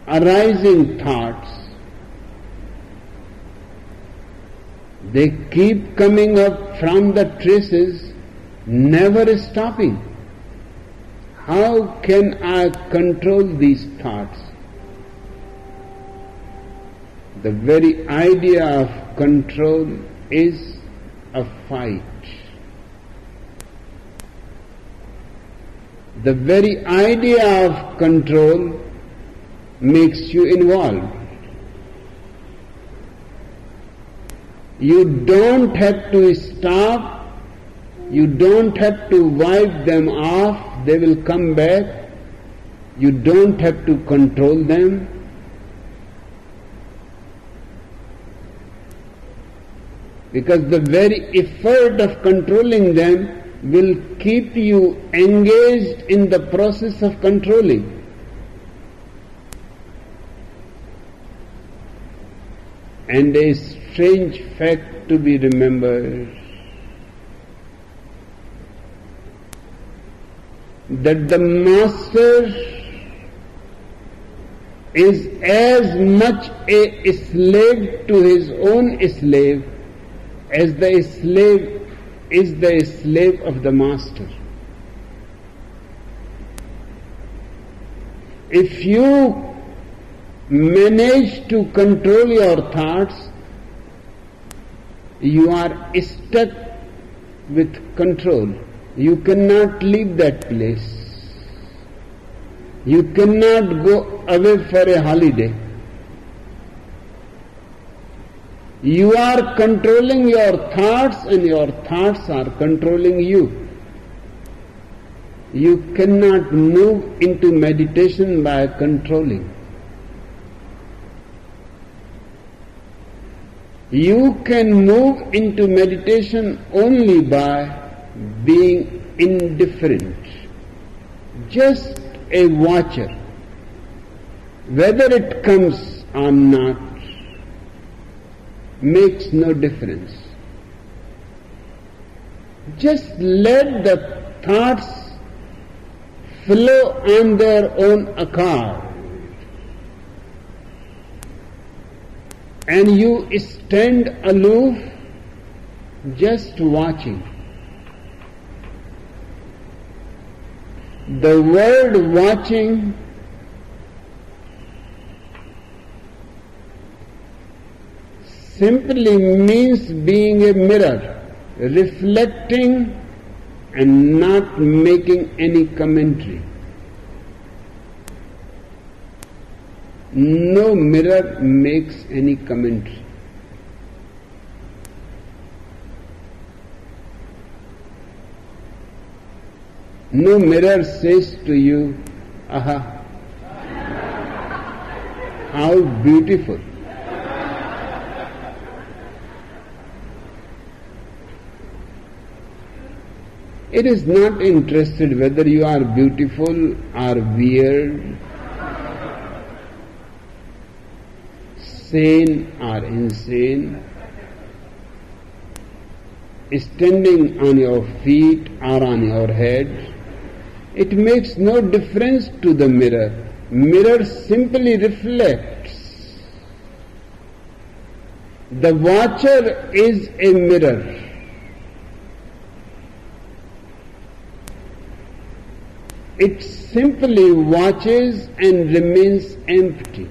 arising thoughts, they keep coming up from the traces, never stopping. How can I control these thoughts? The very idea of control is a fight. The very idea of control makes you involved. You don't have to stop, you don't have to wipe them off, they will come back. You don't have to control them. Because the very effort of controlling them will keep you engaged in the process of controlling. And a strange fact to be remembered, that the master is as much a slave to his own slave as the slave is the slave of the master. If you manage to control your thoughts, you are stuck with control. You cannot leave that place. You cannot go away for a holiday. You are controlling your thoughts and your thoughts are controlling you. You cannot move into meditation by controlling. You can move into meditation only by being indifferent, just a watcher. Whether it comes or not, makes no difference. Just let the thoughts flow on their own accord, and you stand aloof, just watching. The word watching simply means being a mirror, reflecting and not making any commentary. No mirror makes any commentary. No mirror says to you, "Aha, how beautiful." It is not interested whether you are beautiful or weird, sane or insane, standing on your feet or on your head. It makes no difference to the mirror. Mirror simply reflects. The watcher is a mirror. It simply watches and remains empty.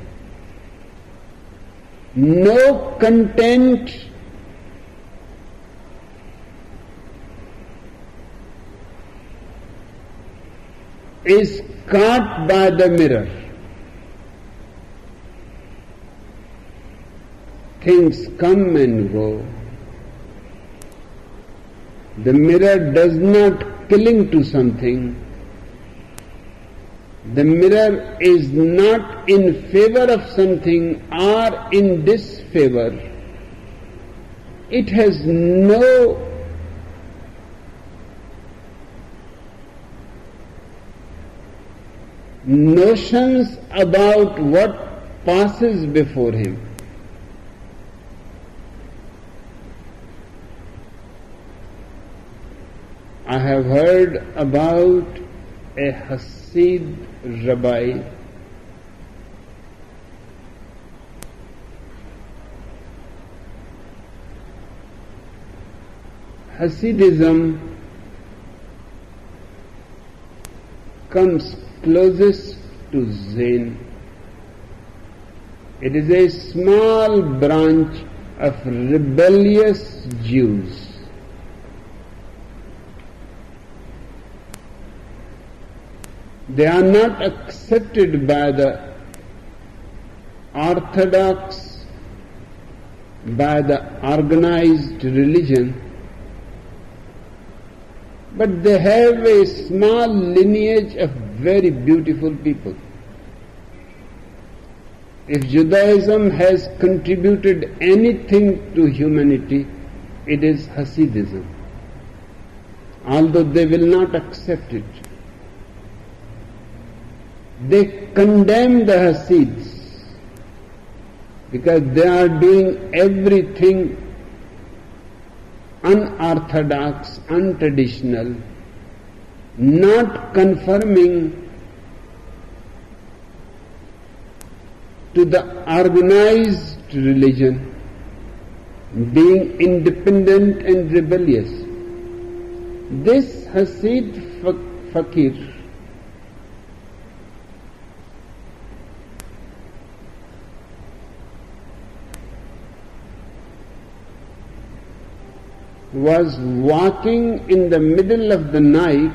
No content is caught by the mirror. Things come and go. The mirror does not cling to something. The mirror is not in favor of something or in disfavor. It has no notions about what passes before him. I have heard about a Hasid rabbi Hasidism comes closest to Zen. It is a small branch of rebellious Jews. They are not accepted by the orthodox, by the organized religion, but they have a small lineage of very beautiful people. If Judaism has contributed anything to humanity, it is Hasidism, although they will not accept it. They condemn the Hasids because they are doing everything unorthodox, untraditional, not conforming to the organized religion, being independent and rebellious. This Hasid fakir was walking in the middle of the night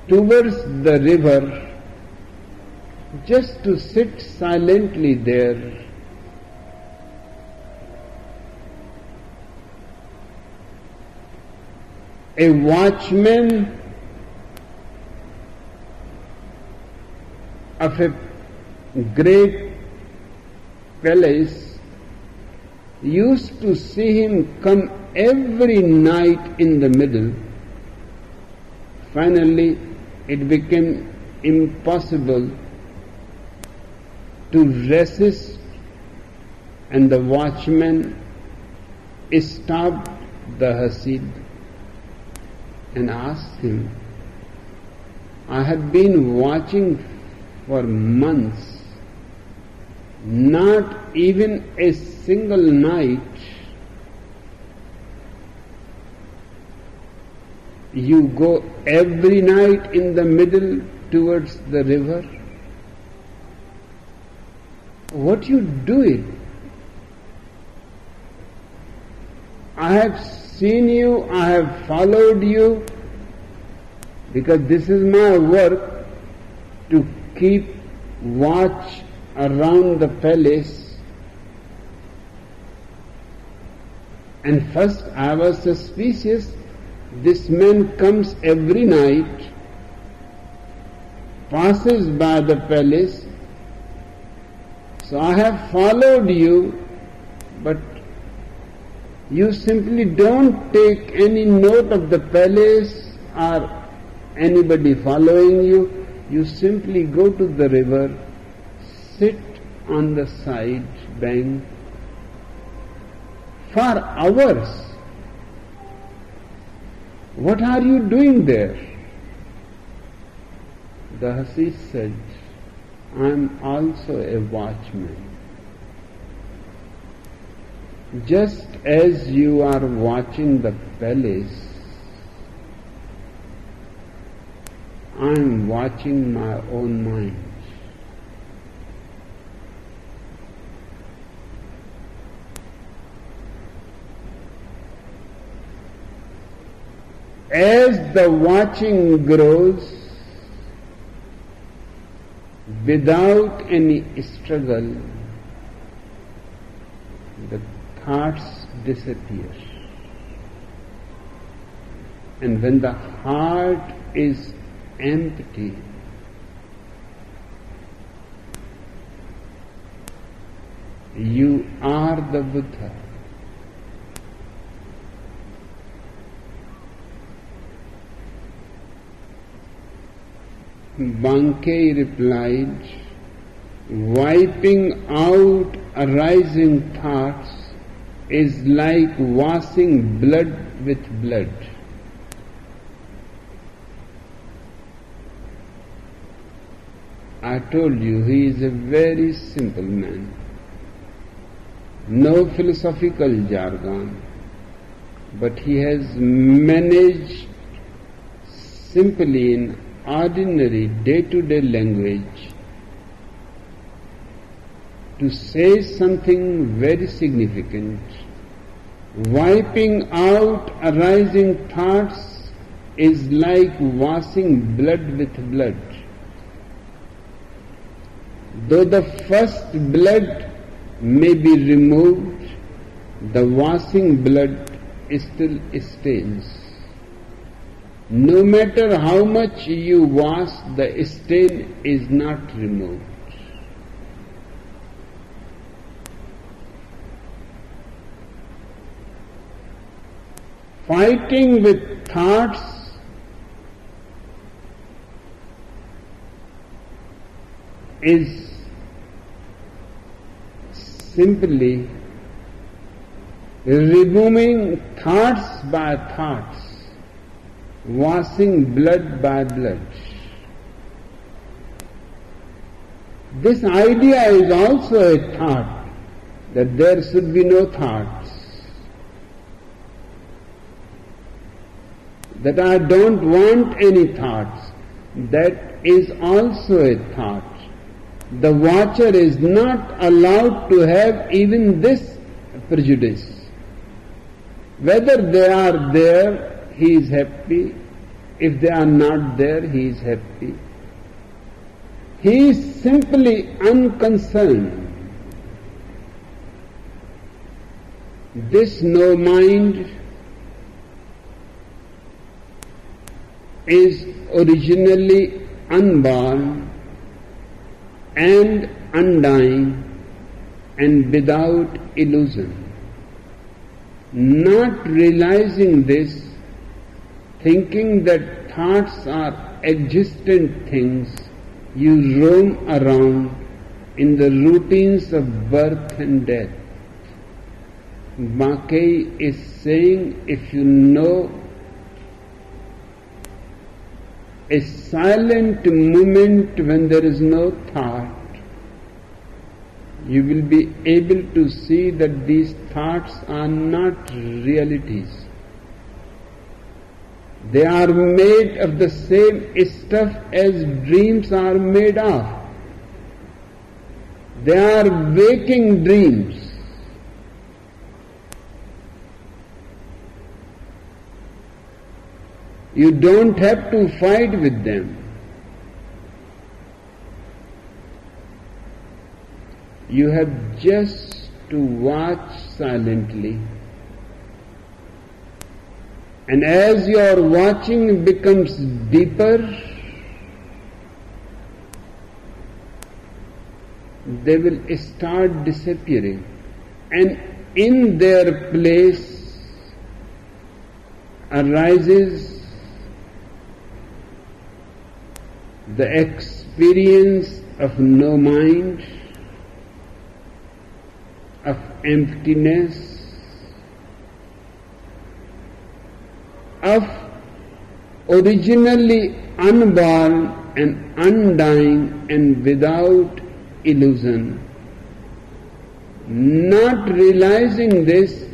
towards the river just to sit silently there. A watchman of a great palace used to see him come every night in the middle. Finally, it became impossible to resist, and the watchman stopped the Hasid and asked him, I have been watching for months, not even a single night you go every night in the middle towards the river. What you do it? I have seen you, I have followed you, because this is my work to keep watch around the palace. And first I was suspicious. This man comes every night, passes by the palace, so I have followed you, but you simply don't take any note of the palace or anybody following you. You simply go to the river, sit on the side bank for hours. What are you doing there? The Hasid said, I am also a watchman. Just as you are watching the palace, I am watching my own mind. As the watching grows, without any struggle, the thoughts disappear. And when the heart is empty, you are the Buddha. Bankei replied, wiping out arising thoughts is like washing blood with blood. I told you he is a very simple man. No philosophical jargon, but he has managed simply in ordinary day-to-day language to say something very significant. Wiping out arising thoughts is like washing blood with blood. Though the first blood may be removed, the washing blood still stains. No matter how much you wash, the stain is not removed. Fighting with thoughts is simply removing thoughts by thoughts, washing blood by blood. This idea is also a thought, that there should be no thoughts, that I don't want any thoughts. That is also a thought. The watcher is not allowed to have even this prejudice. Whether they are there, he is happy. If they are not there, he is happy. He is simply unconcerned. This no mind is originally unborn and undying and without illusion. Not realizing this, thinking that thoughts are existent things, You roam around in the routines of birth and death. Mackay is saying, if you know a silent moment when there is no thought, you will be able to see that these thoughts are not realities. They are made of the same stuff as dreams are made of. They are waking dreams. You don't have to fight with them. You have just to watch silently. And as your watching becomes deeper, they will start disappearing. And in their place arises the experience of no mind, of emptiness, of originally unborn and undying and without illusion. Not realizing this,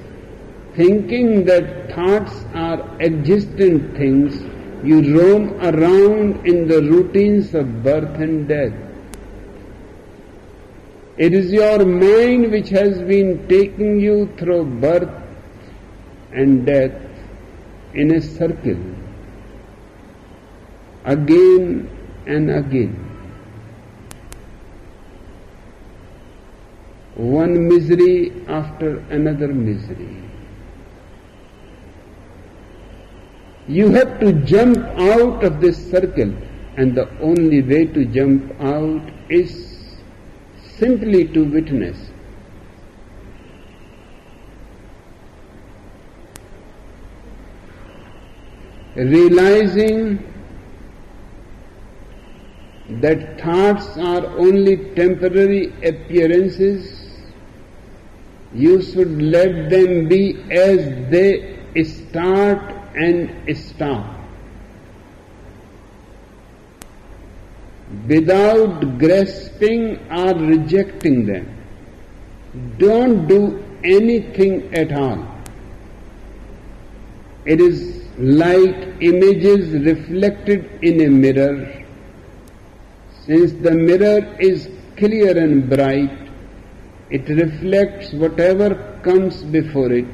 thinking that thoughts are existent things, you roam around in the routines of birth and death. It is your mind which has been taking you through birth and death in a circle, again and again. One misery after another misery. You have to jump out of this circle, and the only way to jump out is simply to witness. Realizing that thoughts are only temporary appearances, you should let them be as they start and stop, without grasping or rejecting them. Don't do anything at all. It is like images reflected in a mirror. Since the mirror is clear and bright, it reflects whatever comes before it,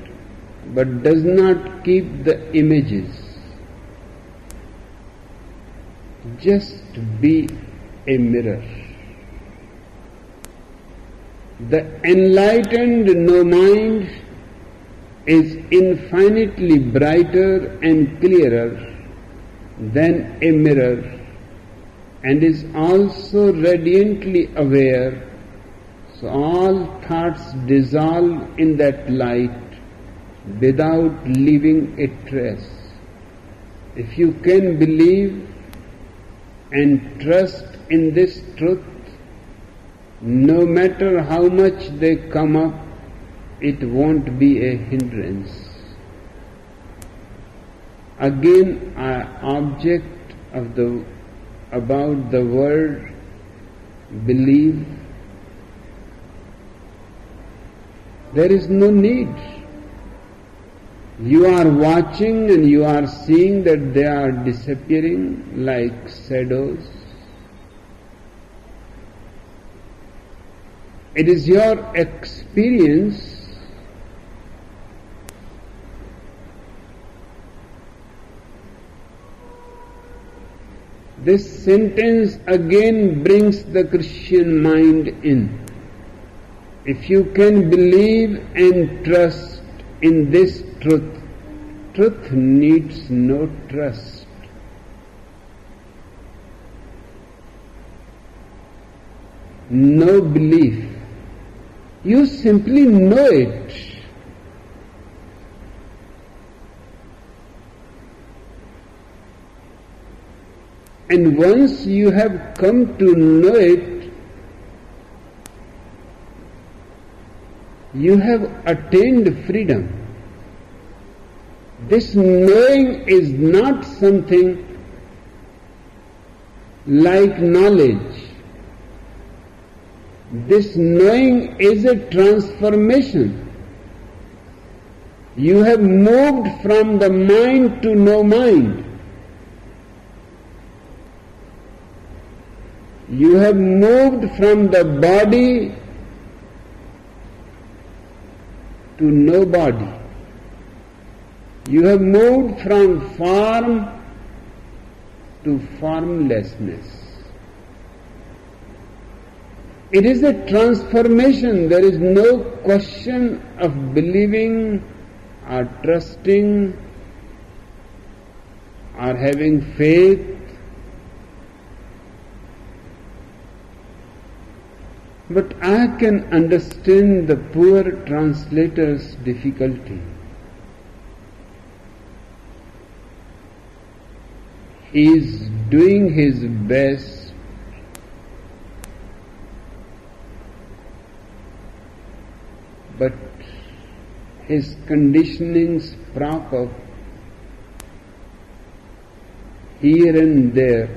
but does not keep the images. Just be a mirror. The enlightened no mind is infinitely brighter and clearer than a mirror, and is also radiantly aware, so all thoughts dissolve in that light without leaving a trace. If you can believe and trust in this truth, no matter how much they come up, it won't be a hindrance. Again, object about the word believe, there is no need. You are watching and you are seeing that they are disappearing like shadows. It is your experience This sentence again brings the Christian mind in. If you can believe and trust in this truth, truth needs no trust. No belief. You simply know it. And once you have come to know it, you have attained freedom. This knowing is not something like knowledge. This knowing is a transformation. You have moved from the mind to no mind. You have moved from the body to no body. You have moved from form to formlessness. It is a transformation. There is no question of believing or trusting or having faith. But I can understand the poor translator's difficulty. He is doing his best, but his conditionings prop up here and there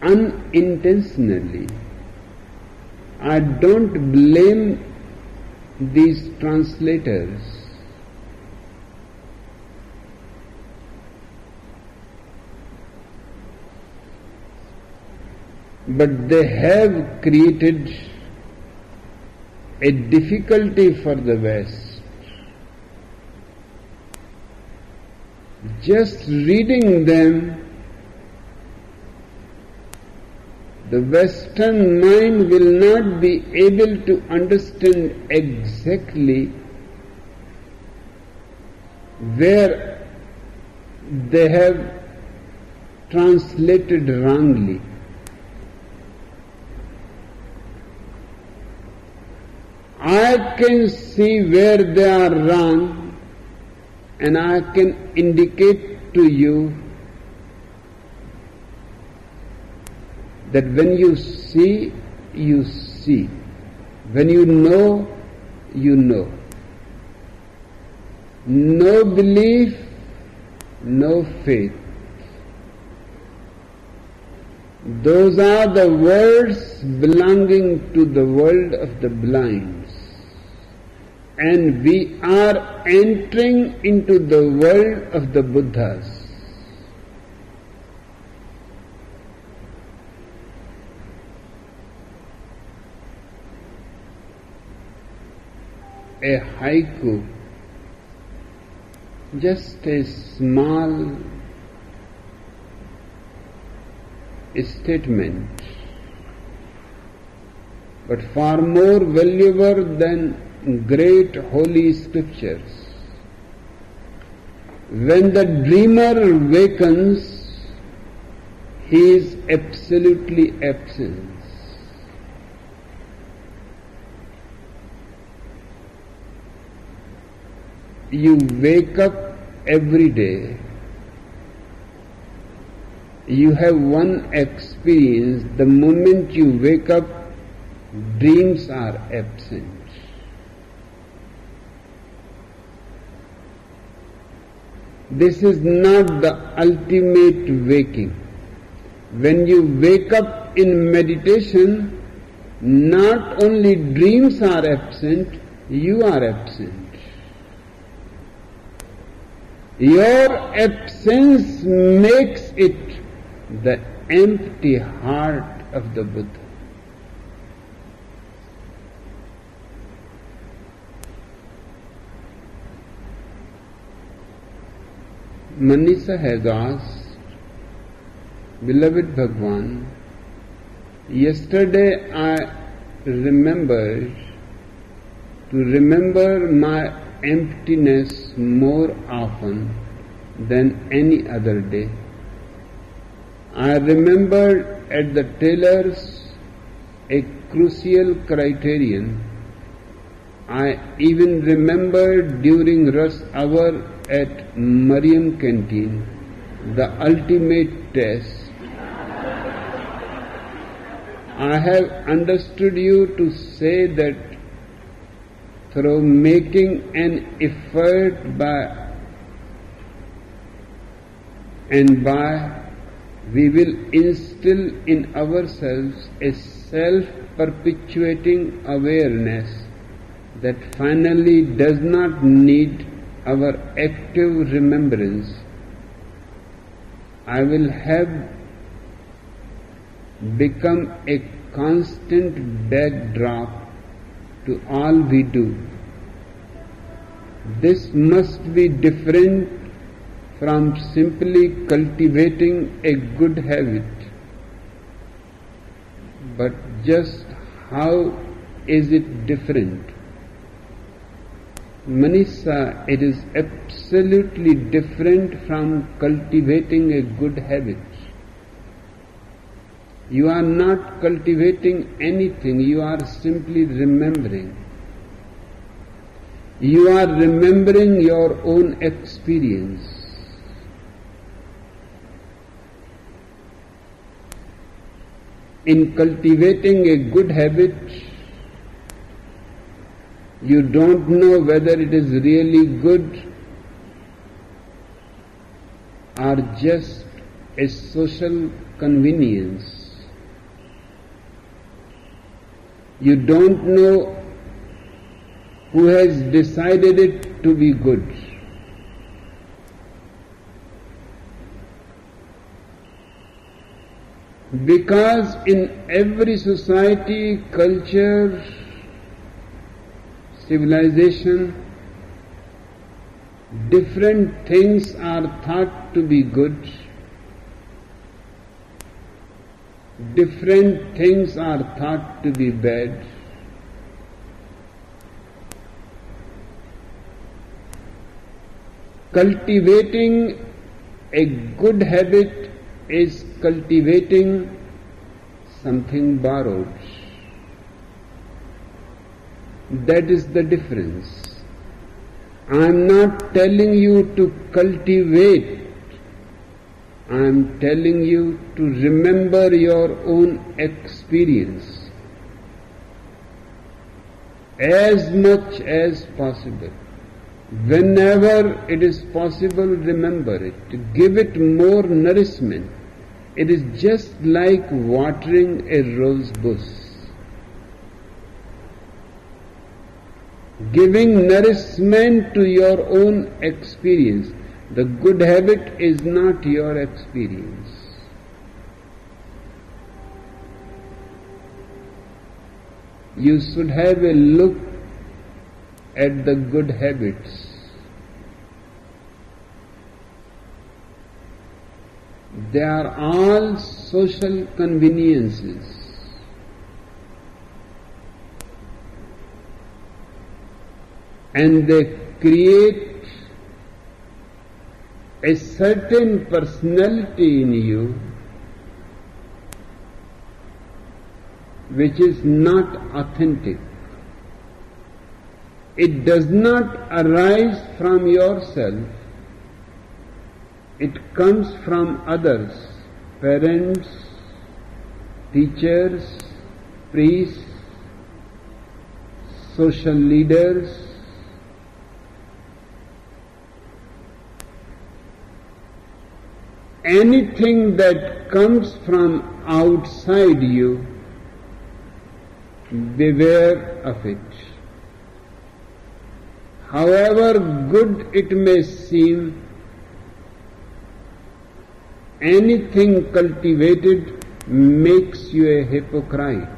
unintentionally. I don't blame these translators. But they have created a difficulty for the West. Just reading them, the Western mind will not be able to understand exactly where they have translated wrongly. I can see where they are wrong, and I can indicate to you that when you see, you see. When you know, you know. No belief, no faith. Those are the words belonging to the world of the blind. And we are entering into the world of the Buddhas. A haiku, just a small statement, but far more valuable than great holy scriptures. When the dreamer wakens, he is absolutely absent. You wake up every day. You have one experience. The moment you wake up, dreams are absent. This is not the ultimate waking. When you wake up in meditation, not only dreams are absent, you are absent. Your absence makes it the empty heart of the Buddha. Manisha has asked, beloved Bhagwan, yesterday I remembered to remember my emptiness more often than any other day. I remembered at the tailor's a crucial criterion. I even remembered during rush hour at Mariam canteen the ultimate test. I have understood you to say that through making an effort by we will instill in ourselves a self-perpetuating awareness that finally does not need our active remembrance. I will have become a constant backdrop to all we do. This must be different from simply cultivating a good habit. But just how is it different? Manisha, it is absolutely different from cultivating a good habit. You are not cultivating anything, you are simply remembering. You are remembering your own experience. In cultivating a good habit, you don't know whether it is really good or just a social convenience. You don't know who has decided it to be good. Because in every society, culture, civilization, different things are thought to be good, different things are thought to be bad. Cultivating a good habit is cultivating something borrowed. That is the difference. I am not telling you to cultivate. I am telling you to remember your own experience as much as possible. Whenever it is possible, remember it. Give it more nourishment. It is just like watering a rose bush. Giving nourishment to your own experience. The good habit is not your experience. You should have a look at the good habits. They are all social conveniences. And they create a certain personality in you which is not authentic. It does not arise from yourself. It comes from others, parents, teachers, priests, social leaders. Anything that comes from outside you, beware of it. However good it may seem, anything cultivated makes you a hypocrite.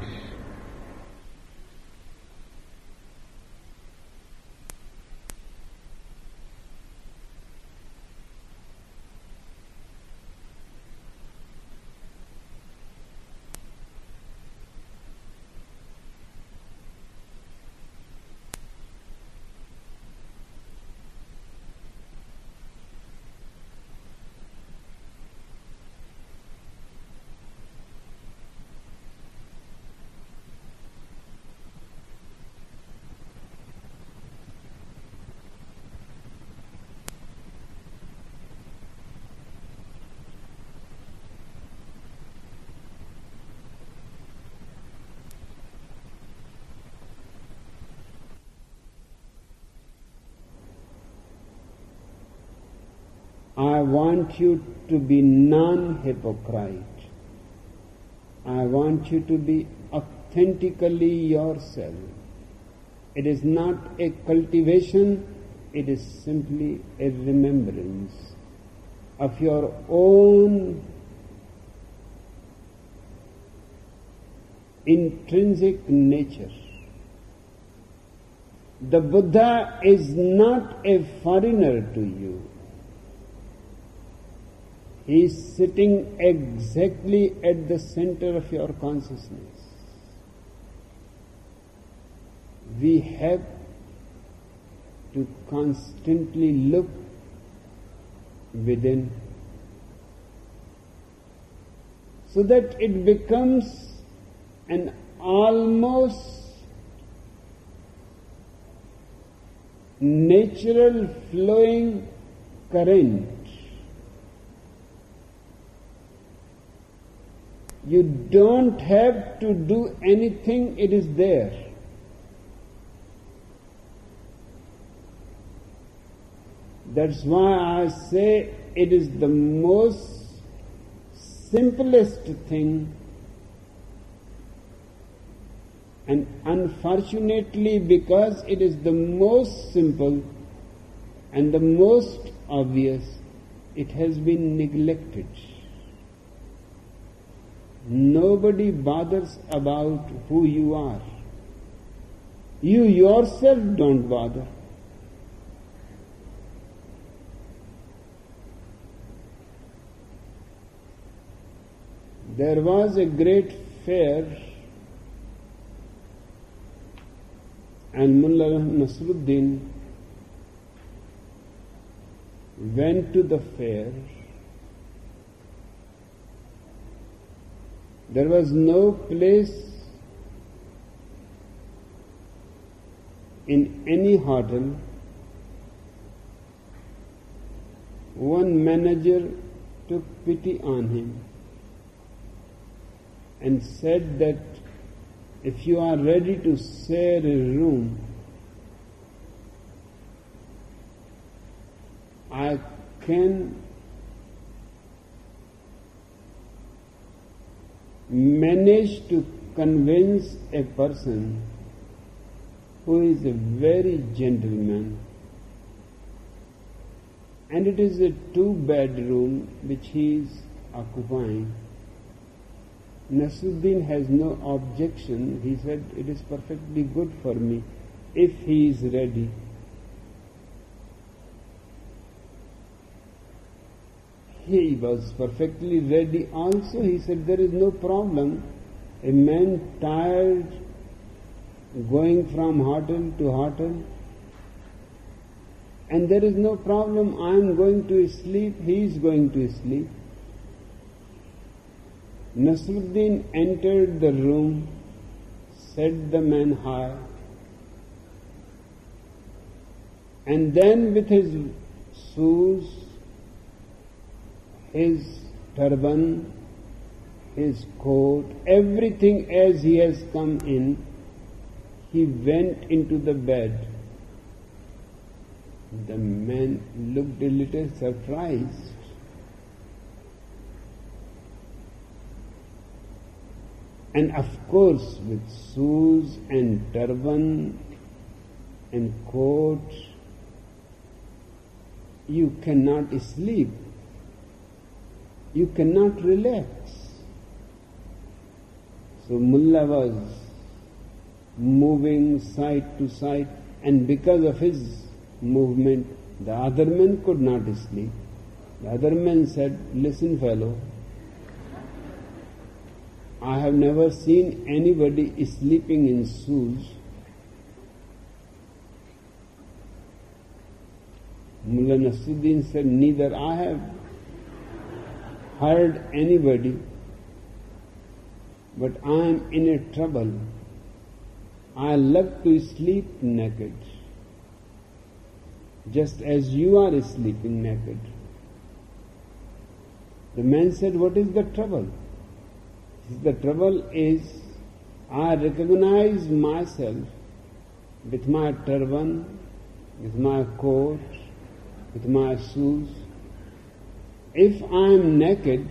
I want you to be non-hypocrite. I want you to be authentically yourself. It is not a cultivation, it is simply a remembrance of your own intrinsic nature. The Buddha is not a foreigner to you. He is sitting exactly at the center of your consciousness. We have to constantly look within so that it becomes an almost natural flowing current. You don't have to do anything, it is there. That's why I say it is the most simplest thing, and unfortunately, because it is the most simple and the most obvious, it has been neglected. Nobody bothers about who you are. You yourself don't bother. There was a great fair, and Mullah Nasruddin went to the fair. There was no place in any hotel. One manager took pity on him and said that if you are ready to share a room, I can manage to convince a person who is a very gentleman, and it is a 2-bedroom which he is occupying. Nasruddin has no objection. He said, it is perfectly good for me if he is ready. He was perfectly ready also. He said, there is no problem. A man tired going from hotel to hotel, and there is no problem. I am going to sleep, he is going to sleep. Nasruddin entered the room, set the man high, and then with his shoes, his turban, his coat, everything as he has come in, he went into the bed. The man looked a little surprised. And of course, with shoes and turban and coat, you cannot sleep. You cannot relax. So Mullah was moving side to side, and because of his movement, the other men could not sleep. The other men said, listen fellow, I have never seen anybody sleeping in shoes. Mullah Nasruddin said, neither I have heard anybody, but I am in a trouble. I love to sleep naked, just as you are sleeping naked. The man said, what is the trouble? The trouble is, I recognize myself with my turban, with my coat, with my shoes, If I am naked,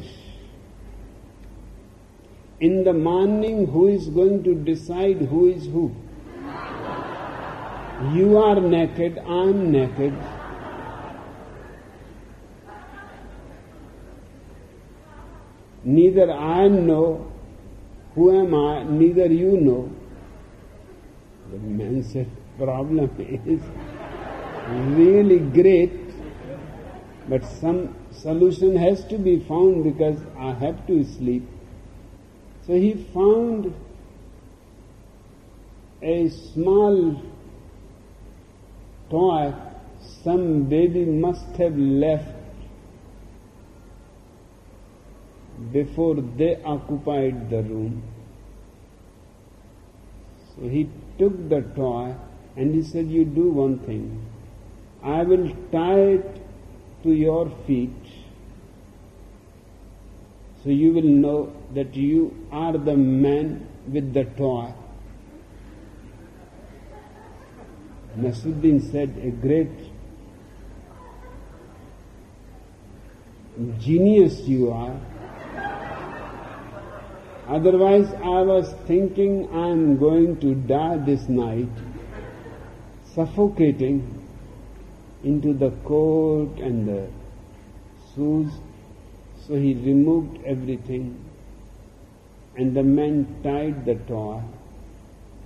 in the morning who is going to decide who is who? You are naked, I am naked. Neither I know who am I, neither you know. The man said, problem is really great, but some solution has to be found because I have to sleep. So he found a small toy some baby must have left before they occupied the room. So he took the toy and he said, you do one thing. I will tie it to your feet so you will know that you are the man with the toy. Nasruddin said, a great genius you are. Otherwise, I was thinking I am going to die this night, suffocating into the coat and the shoes. So he removed everything, and the man tied the toy,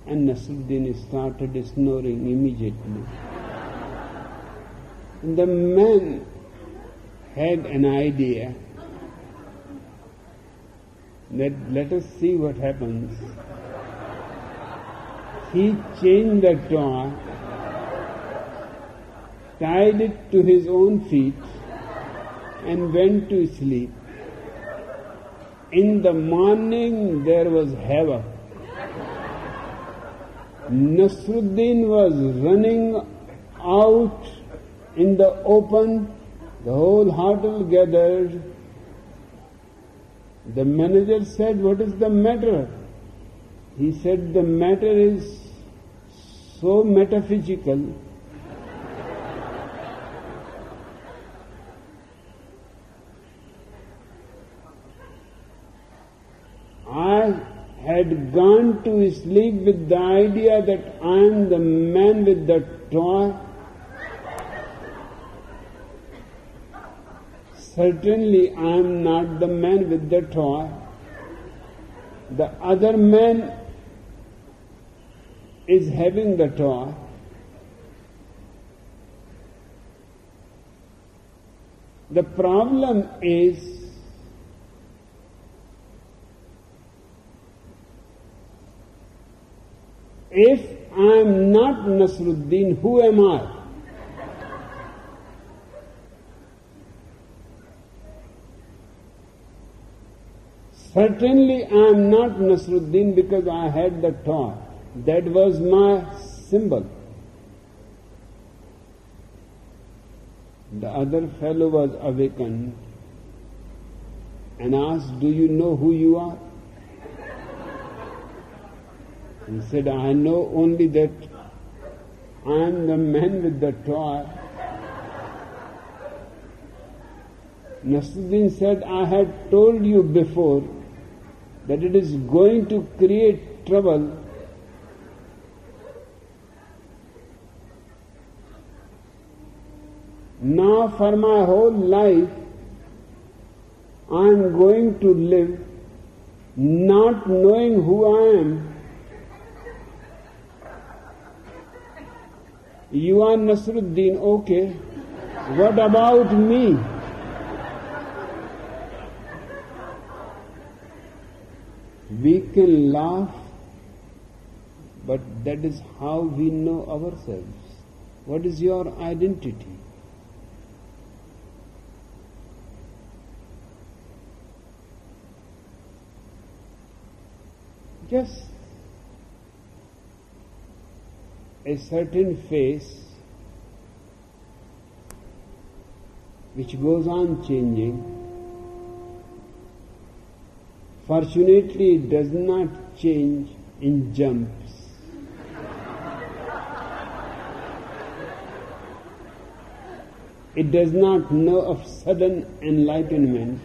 and Nasruddin started snoring immediately. And the man had an idea that let us see what happens. He changed the toy, tied it to his own feet, and went to sleep. In the morning there was havoc. Nasruddin was running out in the open, the whole hotel gathered. The manager said, what is the matter? He said, the matter is so metaphysical. I had gone to sleep with the idea that I am the man with the toy. Certainly I am not the man with the toy. The other man is having the toy. The problem is if I am not Nasruddin, who am I? Certainly I am not Nasruddin because I had the toy. That was my symbol. The other fellow was awakened and asked, do you know who you are? He said, I know only that I am the man with the toy. Nasruddin said, I had told you before that it is going to create trouble. Now for my whole life, I am going to live not knowing who I am. You are Nasruddin, okay. What about me? We can laugh, but that is how we know ourselves. What is your identity? Just a certain face which goes on changing. Fortunately, it does not change in jumps. It does not know of sudden enlightenment.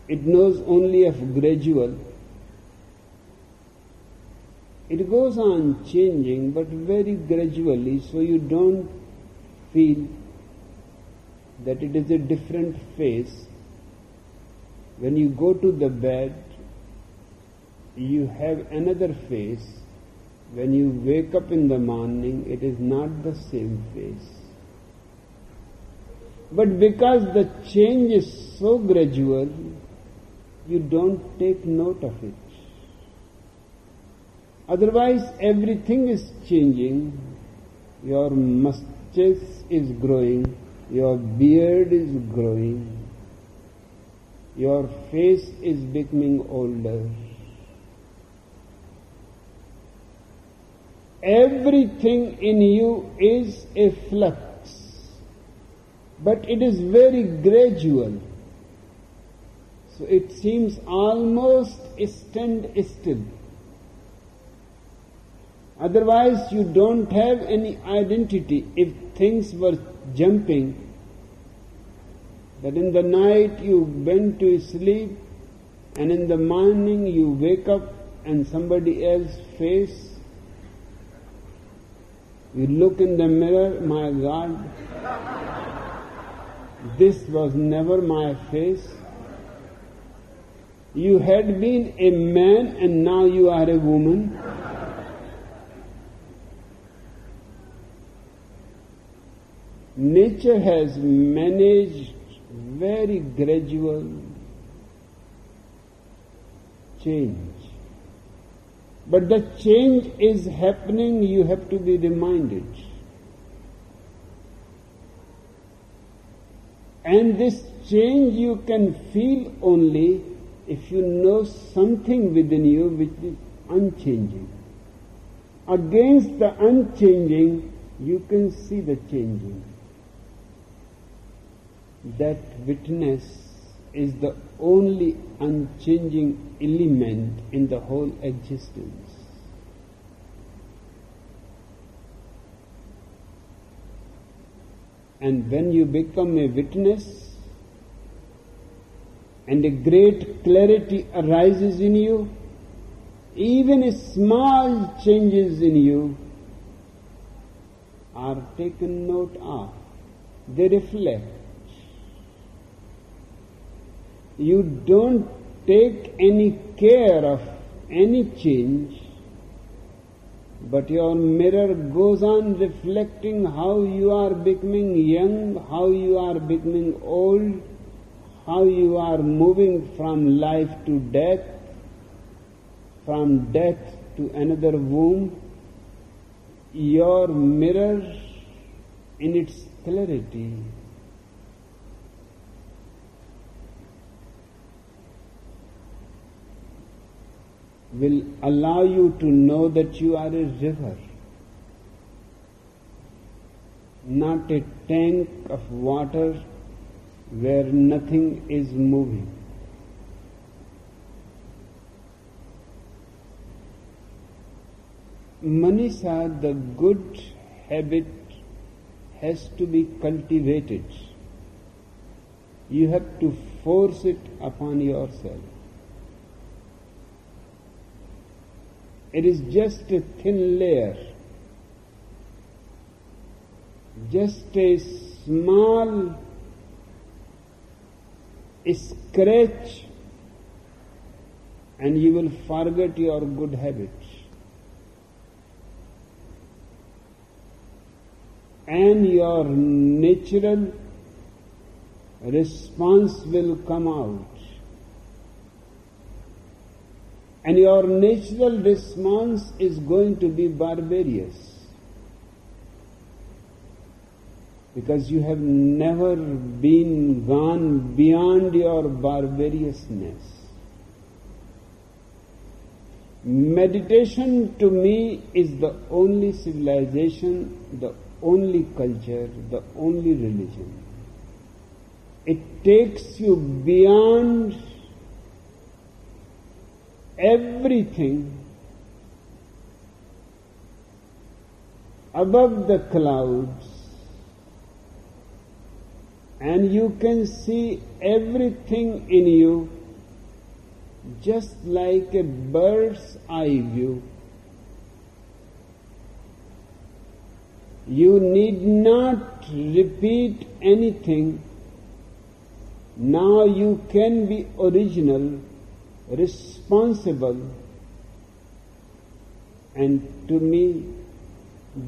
It knows only of gradual. It goes on changing, but very gradually, so you don't feel that it is a different phase. When you go to the bed, you have another phase. When you wake up in the morning, it is not the same phase. But because the change is so gradual, you don't take note of it. Otherwise, everything is changing. Your mustache is growing, your beard is growing, your face is becoming older. Everything in you is a flux, but it is very gradual. So it seems almost stand still. Otherwise, you don't have any identity. If things were jumping, that in the night you went to sleep, and in the morning you wake up and somebody else's face, you look in the mirror, my God, this was never my face. You had been a man and now you are a woman. Nature has managed very gradual change. But the change is happening, you have to be reminded. And this change you can feel only if you know something within you which is unchanging. Against the unchanging, you can see the changing. That witness is the only unchanging element in the whole existence. And when you become a witness and a great clarity arises in you, even small changes in you are taken note of. They reflect. You don't take any care of any change, but your mirror goes on reflecting how you are becoming young, how you are becoming old, how you are moving from life to death, from death to another womb. Your mirror, in its clarity, will allow you to know that you are a river, not a tank of water where nothing is moving. Manisha, the good habit has to be cultivated. You have to force it upon yourself. It is just a thin layer, just a small scratch, and you will forget your good habits. And your natural response will come out. And your natural response is going to be barbarous, because you have never been gone beyond your barbarousness. Meditation to me is the only civilization, the only culture, the only religion. It takes you beyond everything, above the clouds, and you can see everything in you just like a bird's eye view. You need not repeat anything. Now you can be original, responsible, and to me,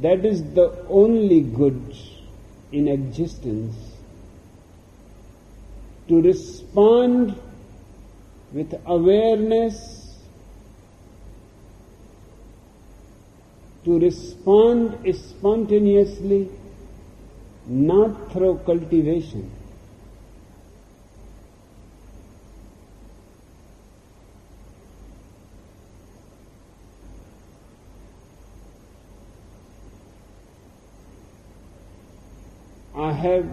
that is the only good in existence. To respond with awareness, to respond spontaneously, not through cultivation. I have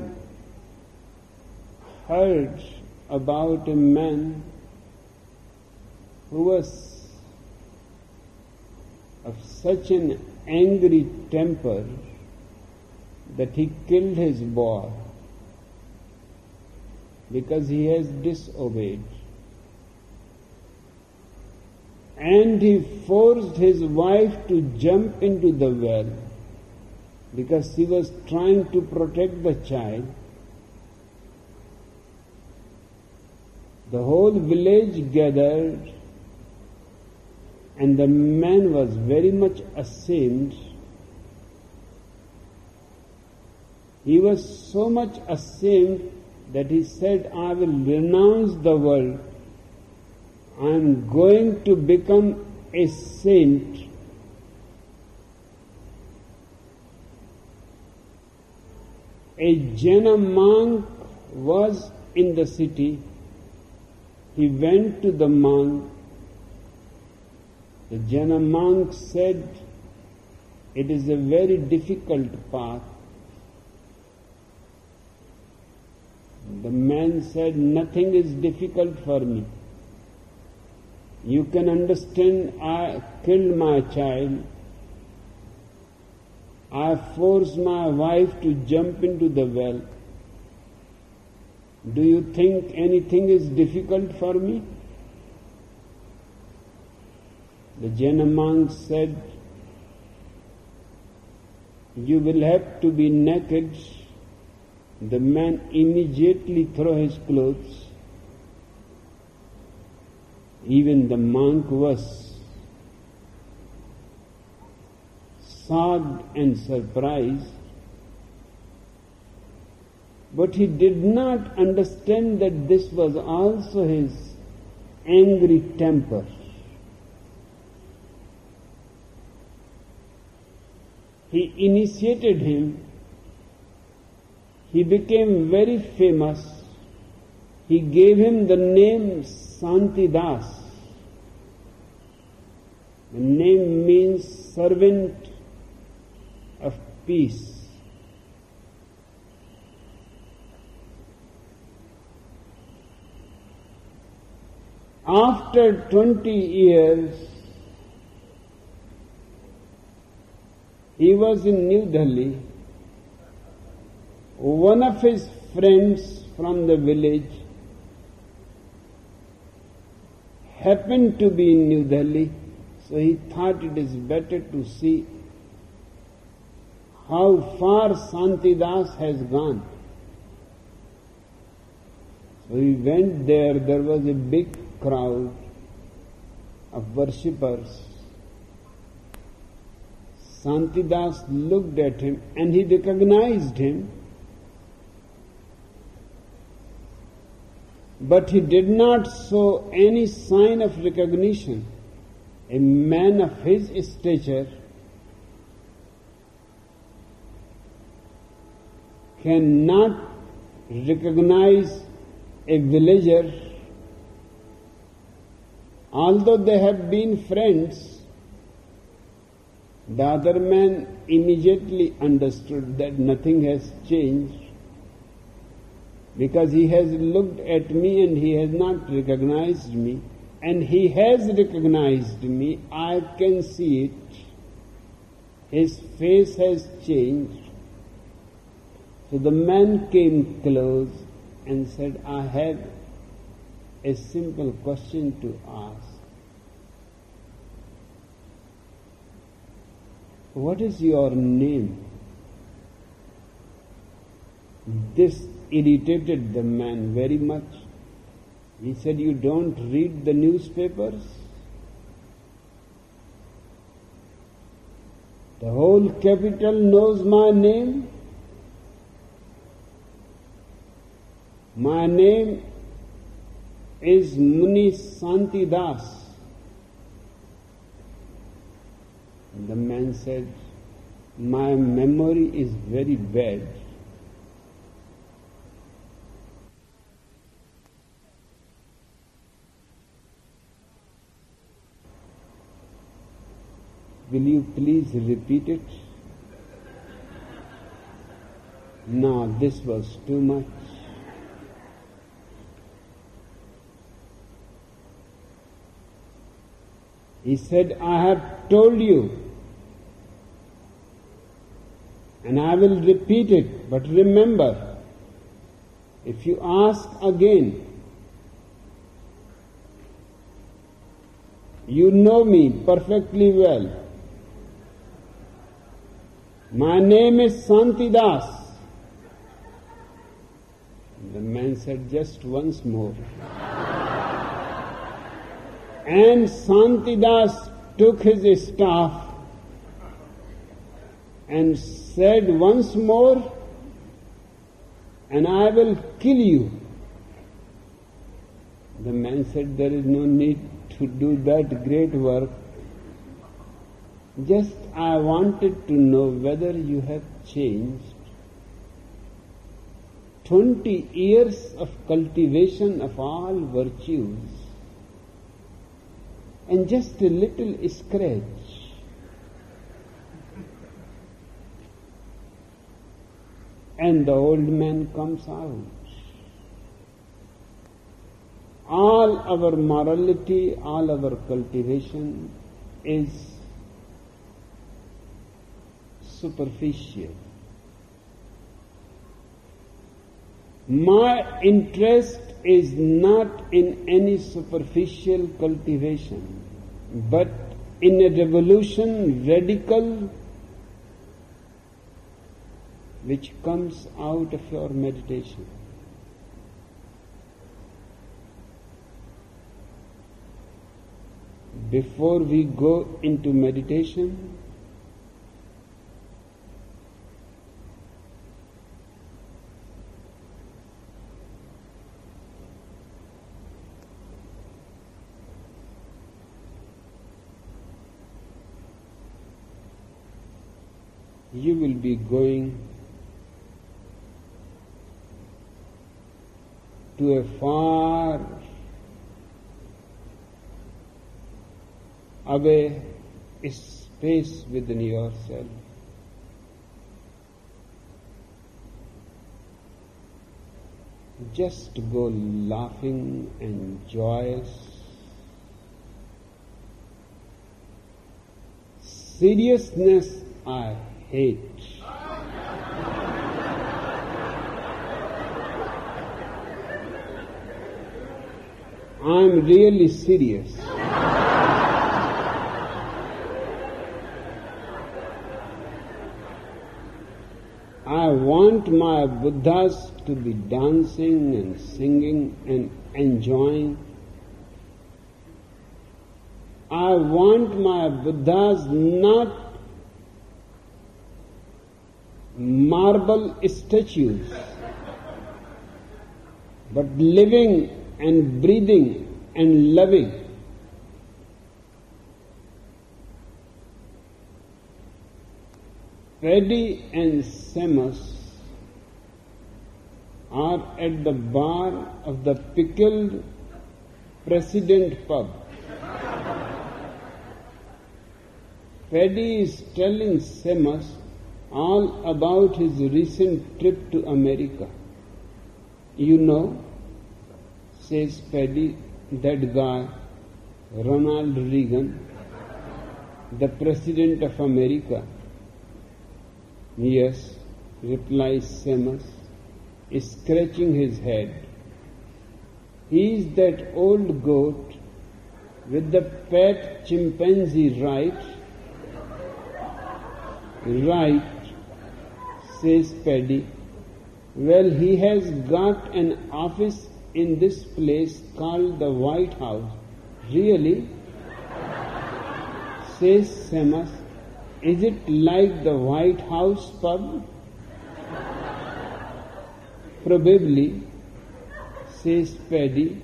heard about a man who was of such an angry temper that he killed his boy because he has disobeyed. And he forced his wife to jump into the well because she was trying to protect the child. The whole village gathered, and the man was very much ashamed. He was so much ashamed that he said, I will renounce the world. I am going to become a saint. A Jaina monk was in the city. He went to the monk. The Jaina monk said, it is a very difficult path. The man said, nothing is difficult for me. You can understand, I killed my child. I forced my wife to jump into the well. Do you think anything is difficult for me? The Jaina monk said, you will have to be naked. The man immediately threw his clothes. Even the monk was shocked and surprised, but he did not understand that this was also his angry temper. He initiated him. He became very famous. He gave him the name Santidas. The name means servant of peace. After 20 years, he was in New Delhi. One of his friends from the village happened to be in New Delhi, so he thought it is better to see how far Santidas has gone. So he went there. There was a big crowd of worshippers. Santidas looked at him and he recognized him, but he did not show any sign of recognition. A man of his stature cannot recognize a villager. Although they have been friends, the other man immediately understood that nothing has changed, because he has looked at me and he has not recognized me, and he has recognized me. I can see it. His face has changed. So the man came close and said, I have a simple question to ask. What is your name? This irritated the man very much. He said, you don't read the newspapers? The whole capital knows my name. My name is Muni Santidas. The man said, my memory is very bad. Will you please repeat it? No, this was too much. He said, I have told you, and I will repeat it, but remember, if you ask again, you know me perfectly well. My name is Santidas. The man said, just once more. And Santidas took his staff and said once more, and I will kill you. The man said, there is no need to do that great work. Just I wanted to know whether you have changed. 20 years of cultivation of all virtues and just a little scratch. And the old man comes out. All our morality, all our cultivation is superficial. My interest is not in any superficial cultivation, but in a revolution radical which comes out of your meditation. Before we go into meditation, you will be going to a far away space within yourself. Just go laughing and joyous. Seriousness I hate. I'm really serious. I want my Buddhas to be dancing and singing and enjoying. I want my Buddhas not marble statues, but living and breathing and loving. Paddy and Seamus are at the bar of the Pickled President pub. Paddy is telling Seamus all about his recent trip to America. You know, says Paddy, that guy, Ronald Reagan, the President of America. Yes, replies Seamus, scratching his head. He is that old goat with the pet chimpanzee, right? Right, says Paddy. Well, he has got an office in this place called the White House. Really? Says Seamus. Is it like the White House pub? Probably, says Paddy,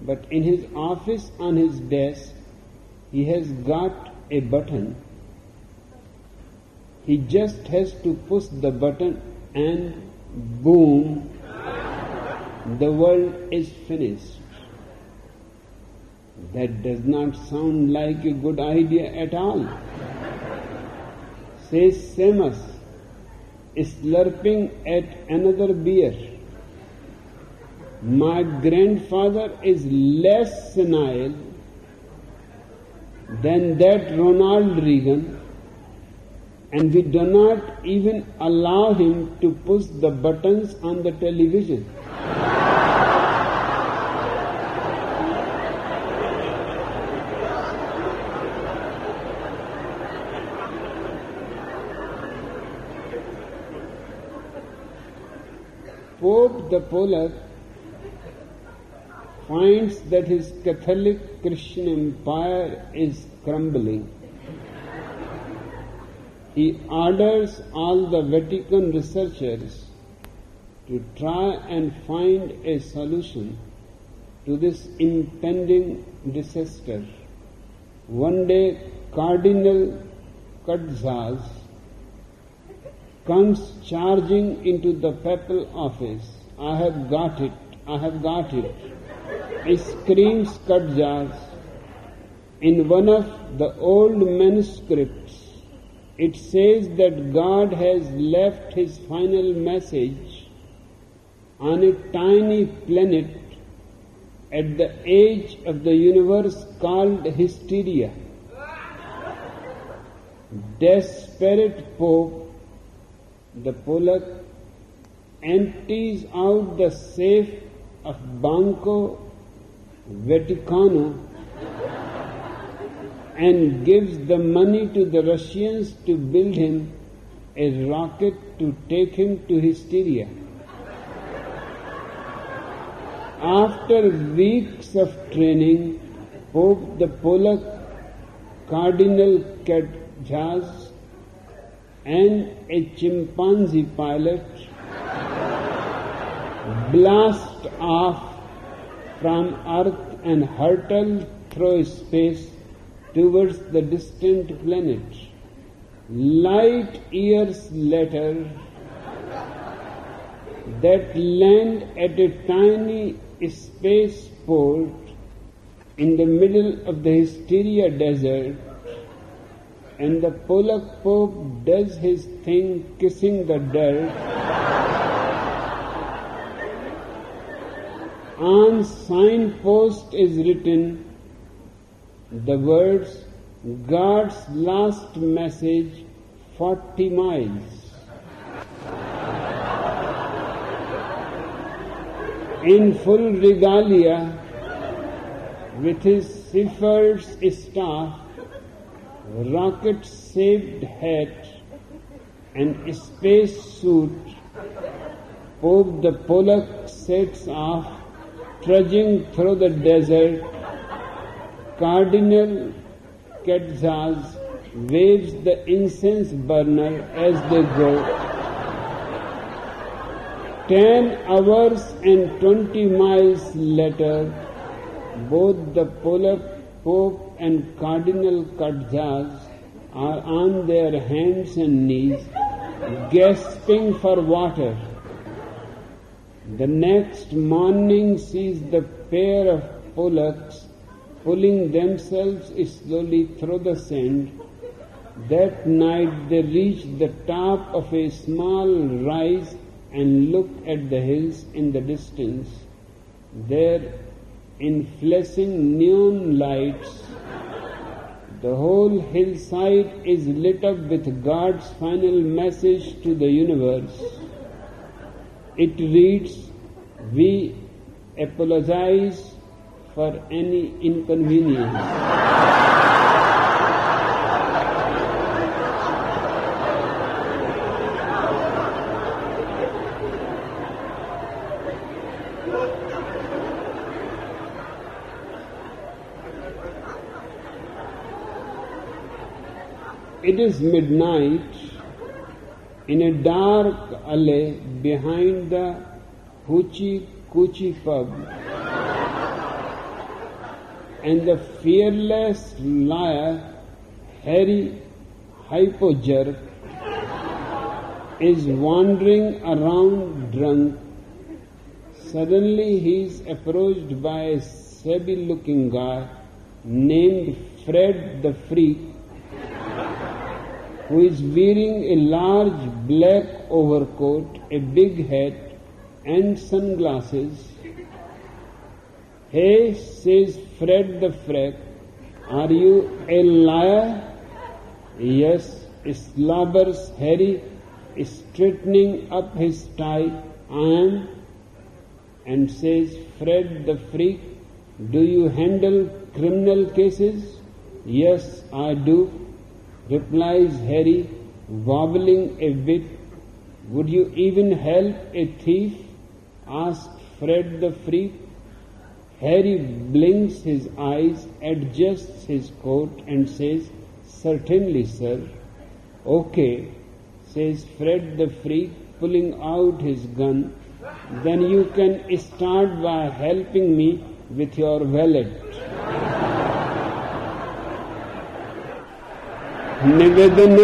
but in his office on his desk he has got a button. He just has to push the button and boom, the world is finished. That does not sound like a good idea at all, says Seamus, slurping at another beer. My grandfather is less senile than that Ronald Reagan, and we do not even allow him to push the buttons on the television. Pope the Pollock finds that his Catholic Christian empire is crumbling. He orders all the Vatican researchers to try and find a solution to this impending disaster. One day, Cardinal Kadzaz comes charging into the papal office. I have got it, I have got it, screams Kadzaz. In one of the old manuscripts, it says that God has left his final message on a tiny planet at the edge of the universe called Hysteria. Desperate Pope the Pollock empties out the safe of Banco Vaticano and gives the money to the Russians to build him a rocket to take him to Hysteria. After weeks of training, Pope the Pollock, Cardinal Kadzaz, and a chimpanzee pilot blast off from Earth and hurtle through space towards the distant planet. Light years later, that land at a tiny spaceport in the middle of the Hysteria desert, and the Pollock Pope does his thing, kissing the dirt. On signpost is written the words, God's last message, 40 miles. In full regalia, with his shepherd's staff, rocket-shaped hat, and space suit, Pope the Pollock sets off, trudging through the desert. Cardinal Kadzaz waves the incense burner as they go. 10 hours and 20 miles later, both the Pollock Pope and Cardinal Kadzaz are on their hands and knees, gasping for water. The next morning sees the pair of Pollocks pulling themselves slowly through the sand. That night they reach the top of a small rise and look at the hills in the distance. There, in flashing neon lights, The whole hillside is lit up with God's final message to the universe. It reads, "We apologize for any inconvenience." It is midnight in a dark alley behind the Hoochie Coochie pub, and the fearless liar Harry Hypojerk is wandering around drunk. Suddenly he is approached by a shabby-looking guy named Fred the Freak, who is wearing a large black overcoat, a big hat, and sunglasses. "Hey," says Fred the Freak, "are you a liar?" "Yes," slobbers Harry, straightening up his tie. "I am." And says Fred the Freak, "Do you handle criminal cases?" "Yes, I do," replies Harry, wobbling a bit. "Would you even help a thief?" asks Fred the Freak. Harry blinks his eyes, adjusts his coat, and says, "Certainly, sir." "Okay," says Fred the Freak, pulling out his gun. "Then you can start by helping me with your wallet." निवेदन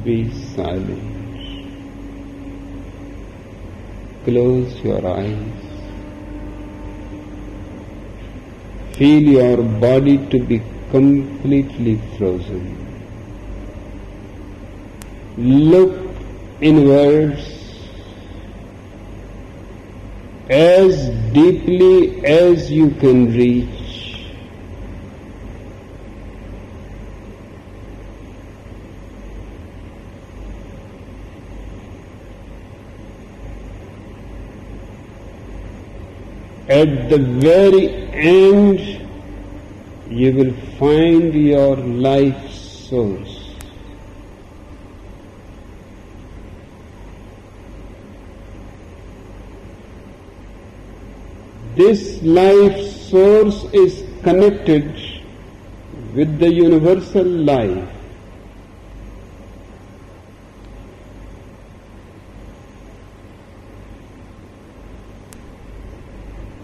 Be silent. Close your eyes. Feel your body to be completely frozen. Look inwards as deeply as you can reach. At the very end, you will find your life source. This life source is connected with the universal life.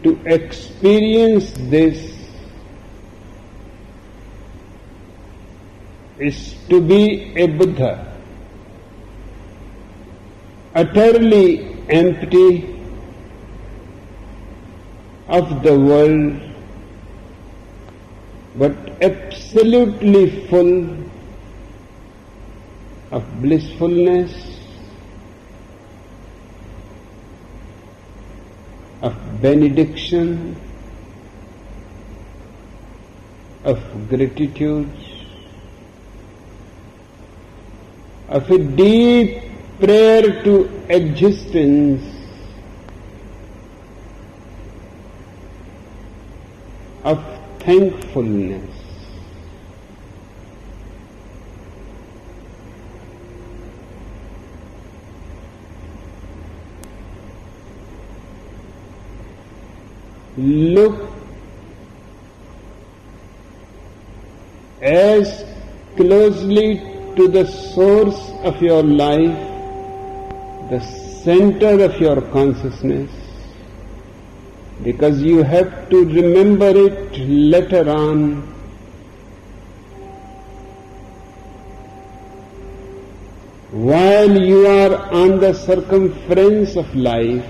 To experience this is to be a Buddha, utterly empty of the world, but absolutely full of blissfulness, of benediction, of gratitude, of a deep prayer to existence, of thankfulness. Look as closely to the source of your life, the center of your consciousness, because you have to remember it later on. While you are on the circumference of life,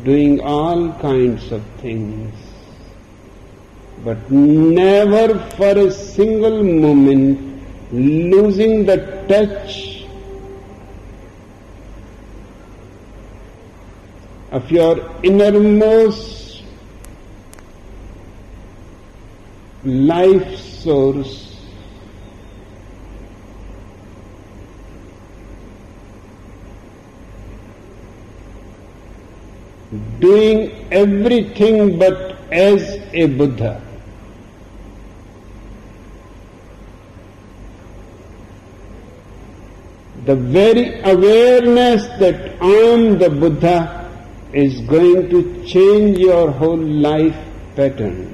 doing all kinds of things, but never for a single moment losing the touch of your innermost life source, doing everything but as a Buddha. The very awareness that I am the Buddha is going to change your whole life pattern.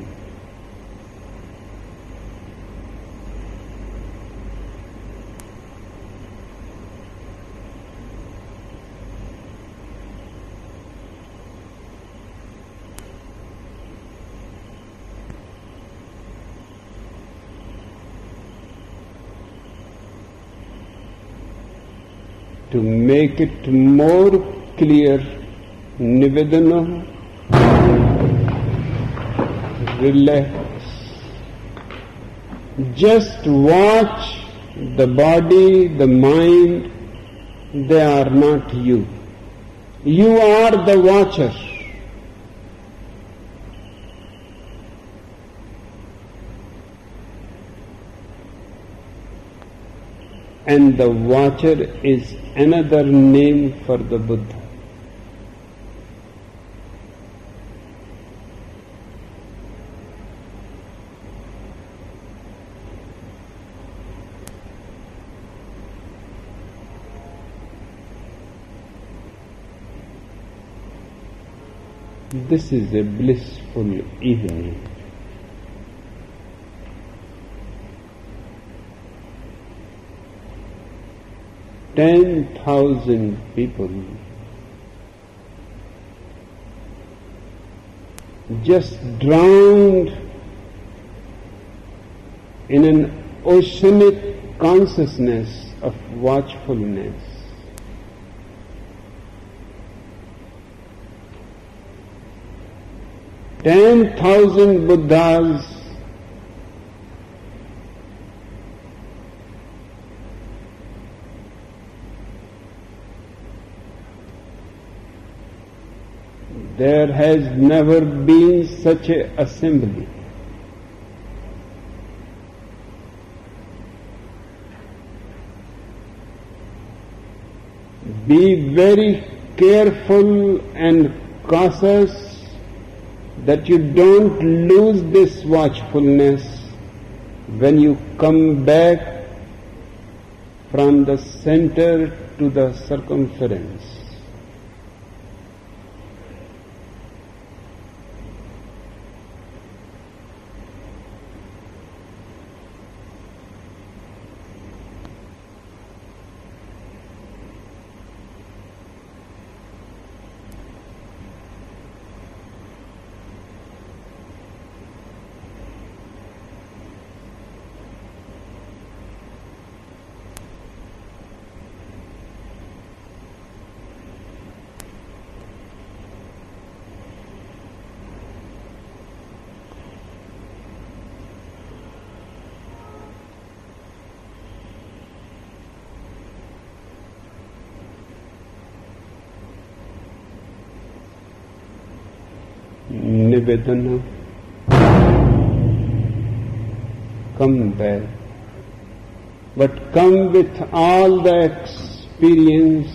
To make it more clear, Nivedana, relax. Just watch the body, the mind, they are not you. You are the watcher. And the watcher is another name for the Buddha. This is a blissful evening. $10,000 people just drowned in an oceanic consciousness of watchfulness. $10,000 Buddhas there has never been such an assembly. Be very careful and cautious that you don't lose this watchfulness when you come back from the center to the circumference. Nivedana, come back, but come with all the experience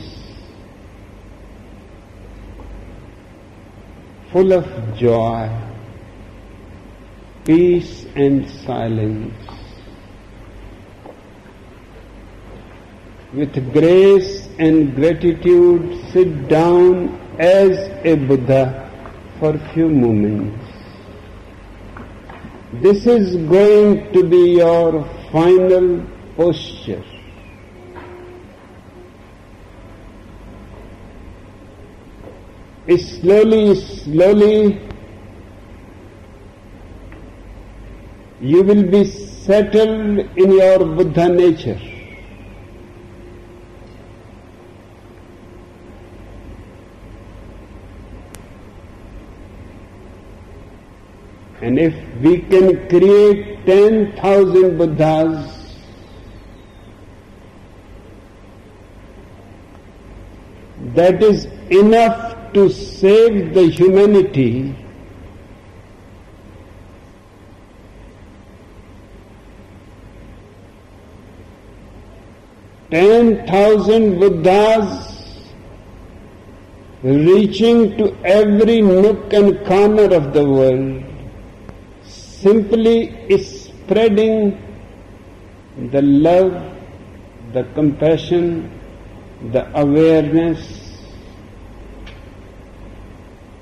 full of joy, peace and silence. With grace and gratitude, sit down as a Buddha for a few moments. This is going to be your final posture. Slowly, slowly, you will be settled in your Buddha nature. And if we can create 10,000 Buddhas, that is enough to save the humanity. "10,000 Buddhas reaching to every nook and corner of the world, simply spreading the love, the compassion, the awareness."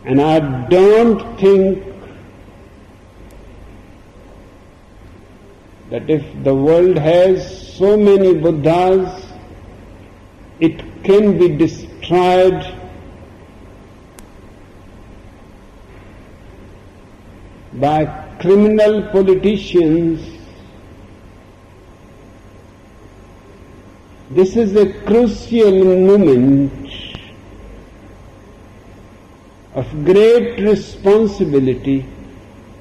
And I don't think that if the world has so many Buddhas, it can be destroyed by criminal politicians. This is a crucial moment of great responsibility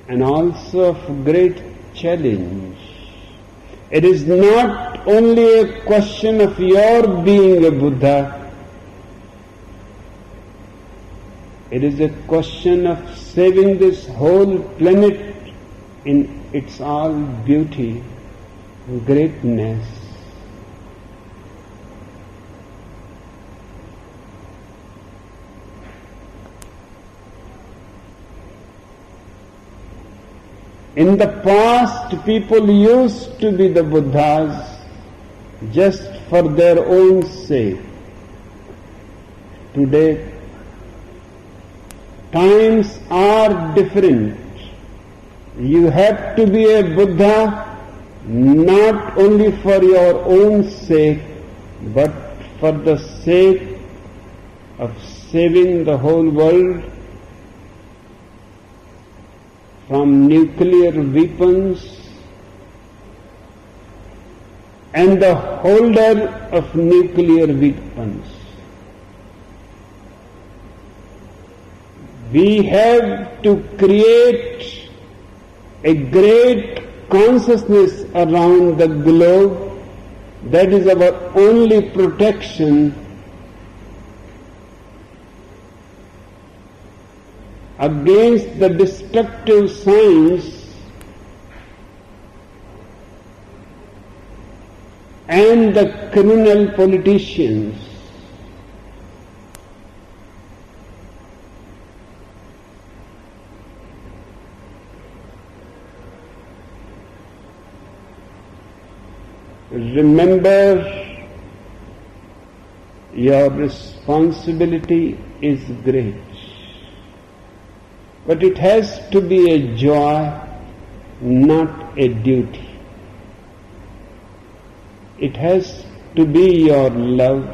and also of great challenge. It is not only a question of your being a Buddha, it is a question of saving this whole planet in its all beauty and greatness. In the past, people used to be the Buddhas just for their own sake. Today, times are different. You have to be a Buddha not only for your own sake, but for the sake of saving the whole world from nuclear weapons and the holder of nuclear weapons. We have to create a great consciousness around the globe. That is our only protection against the destructive science and the criminal politicians. Remember, your responsibility is great. But it has to be a joy, not a duty. It has to be your love.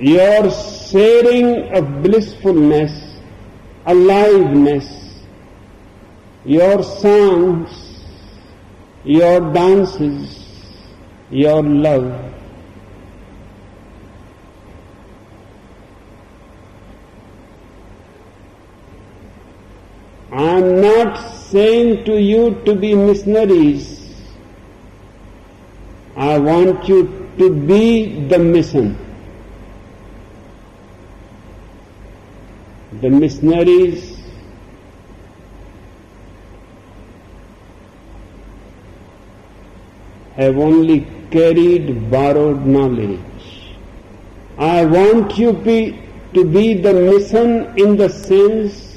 Your sharing of blissfulness, aliveness, your songs, your dances, your love. I am not saying to you to be missionaries. I want you to be the mission. The missionaries have only carried borrowed knowledge. I want you to be the mission in the sense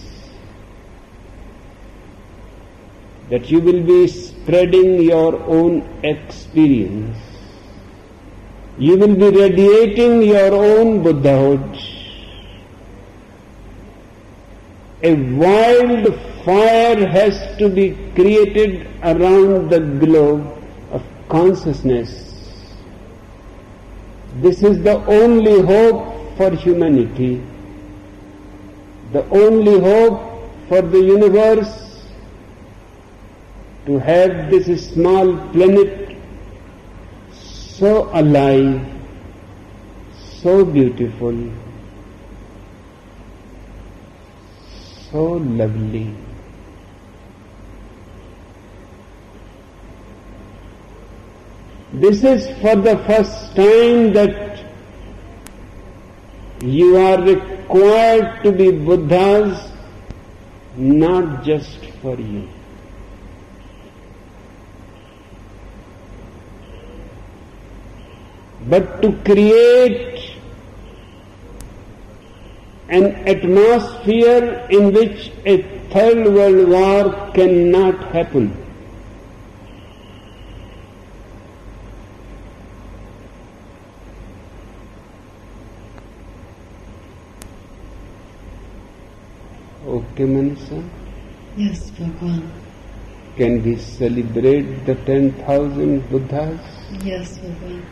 that you will be spreading your own experience. You will be radiating your own Buddhahood. A wild fire has to be created around the globe of consciousness. This is the only hope for humanity, the only hope for the universe, to have this small planet so alive, so beautiful, so lovely. This is for the first time that you are required to be Buddhas, not just for you. But to create an atmosphere in which a third world war cannot happen. Okay, Manasa? Yes, Bhagwan. Can we celebrate the 10,000 Buddhas? Yes, Bhagwan.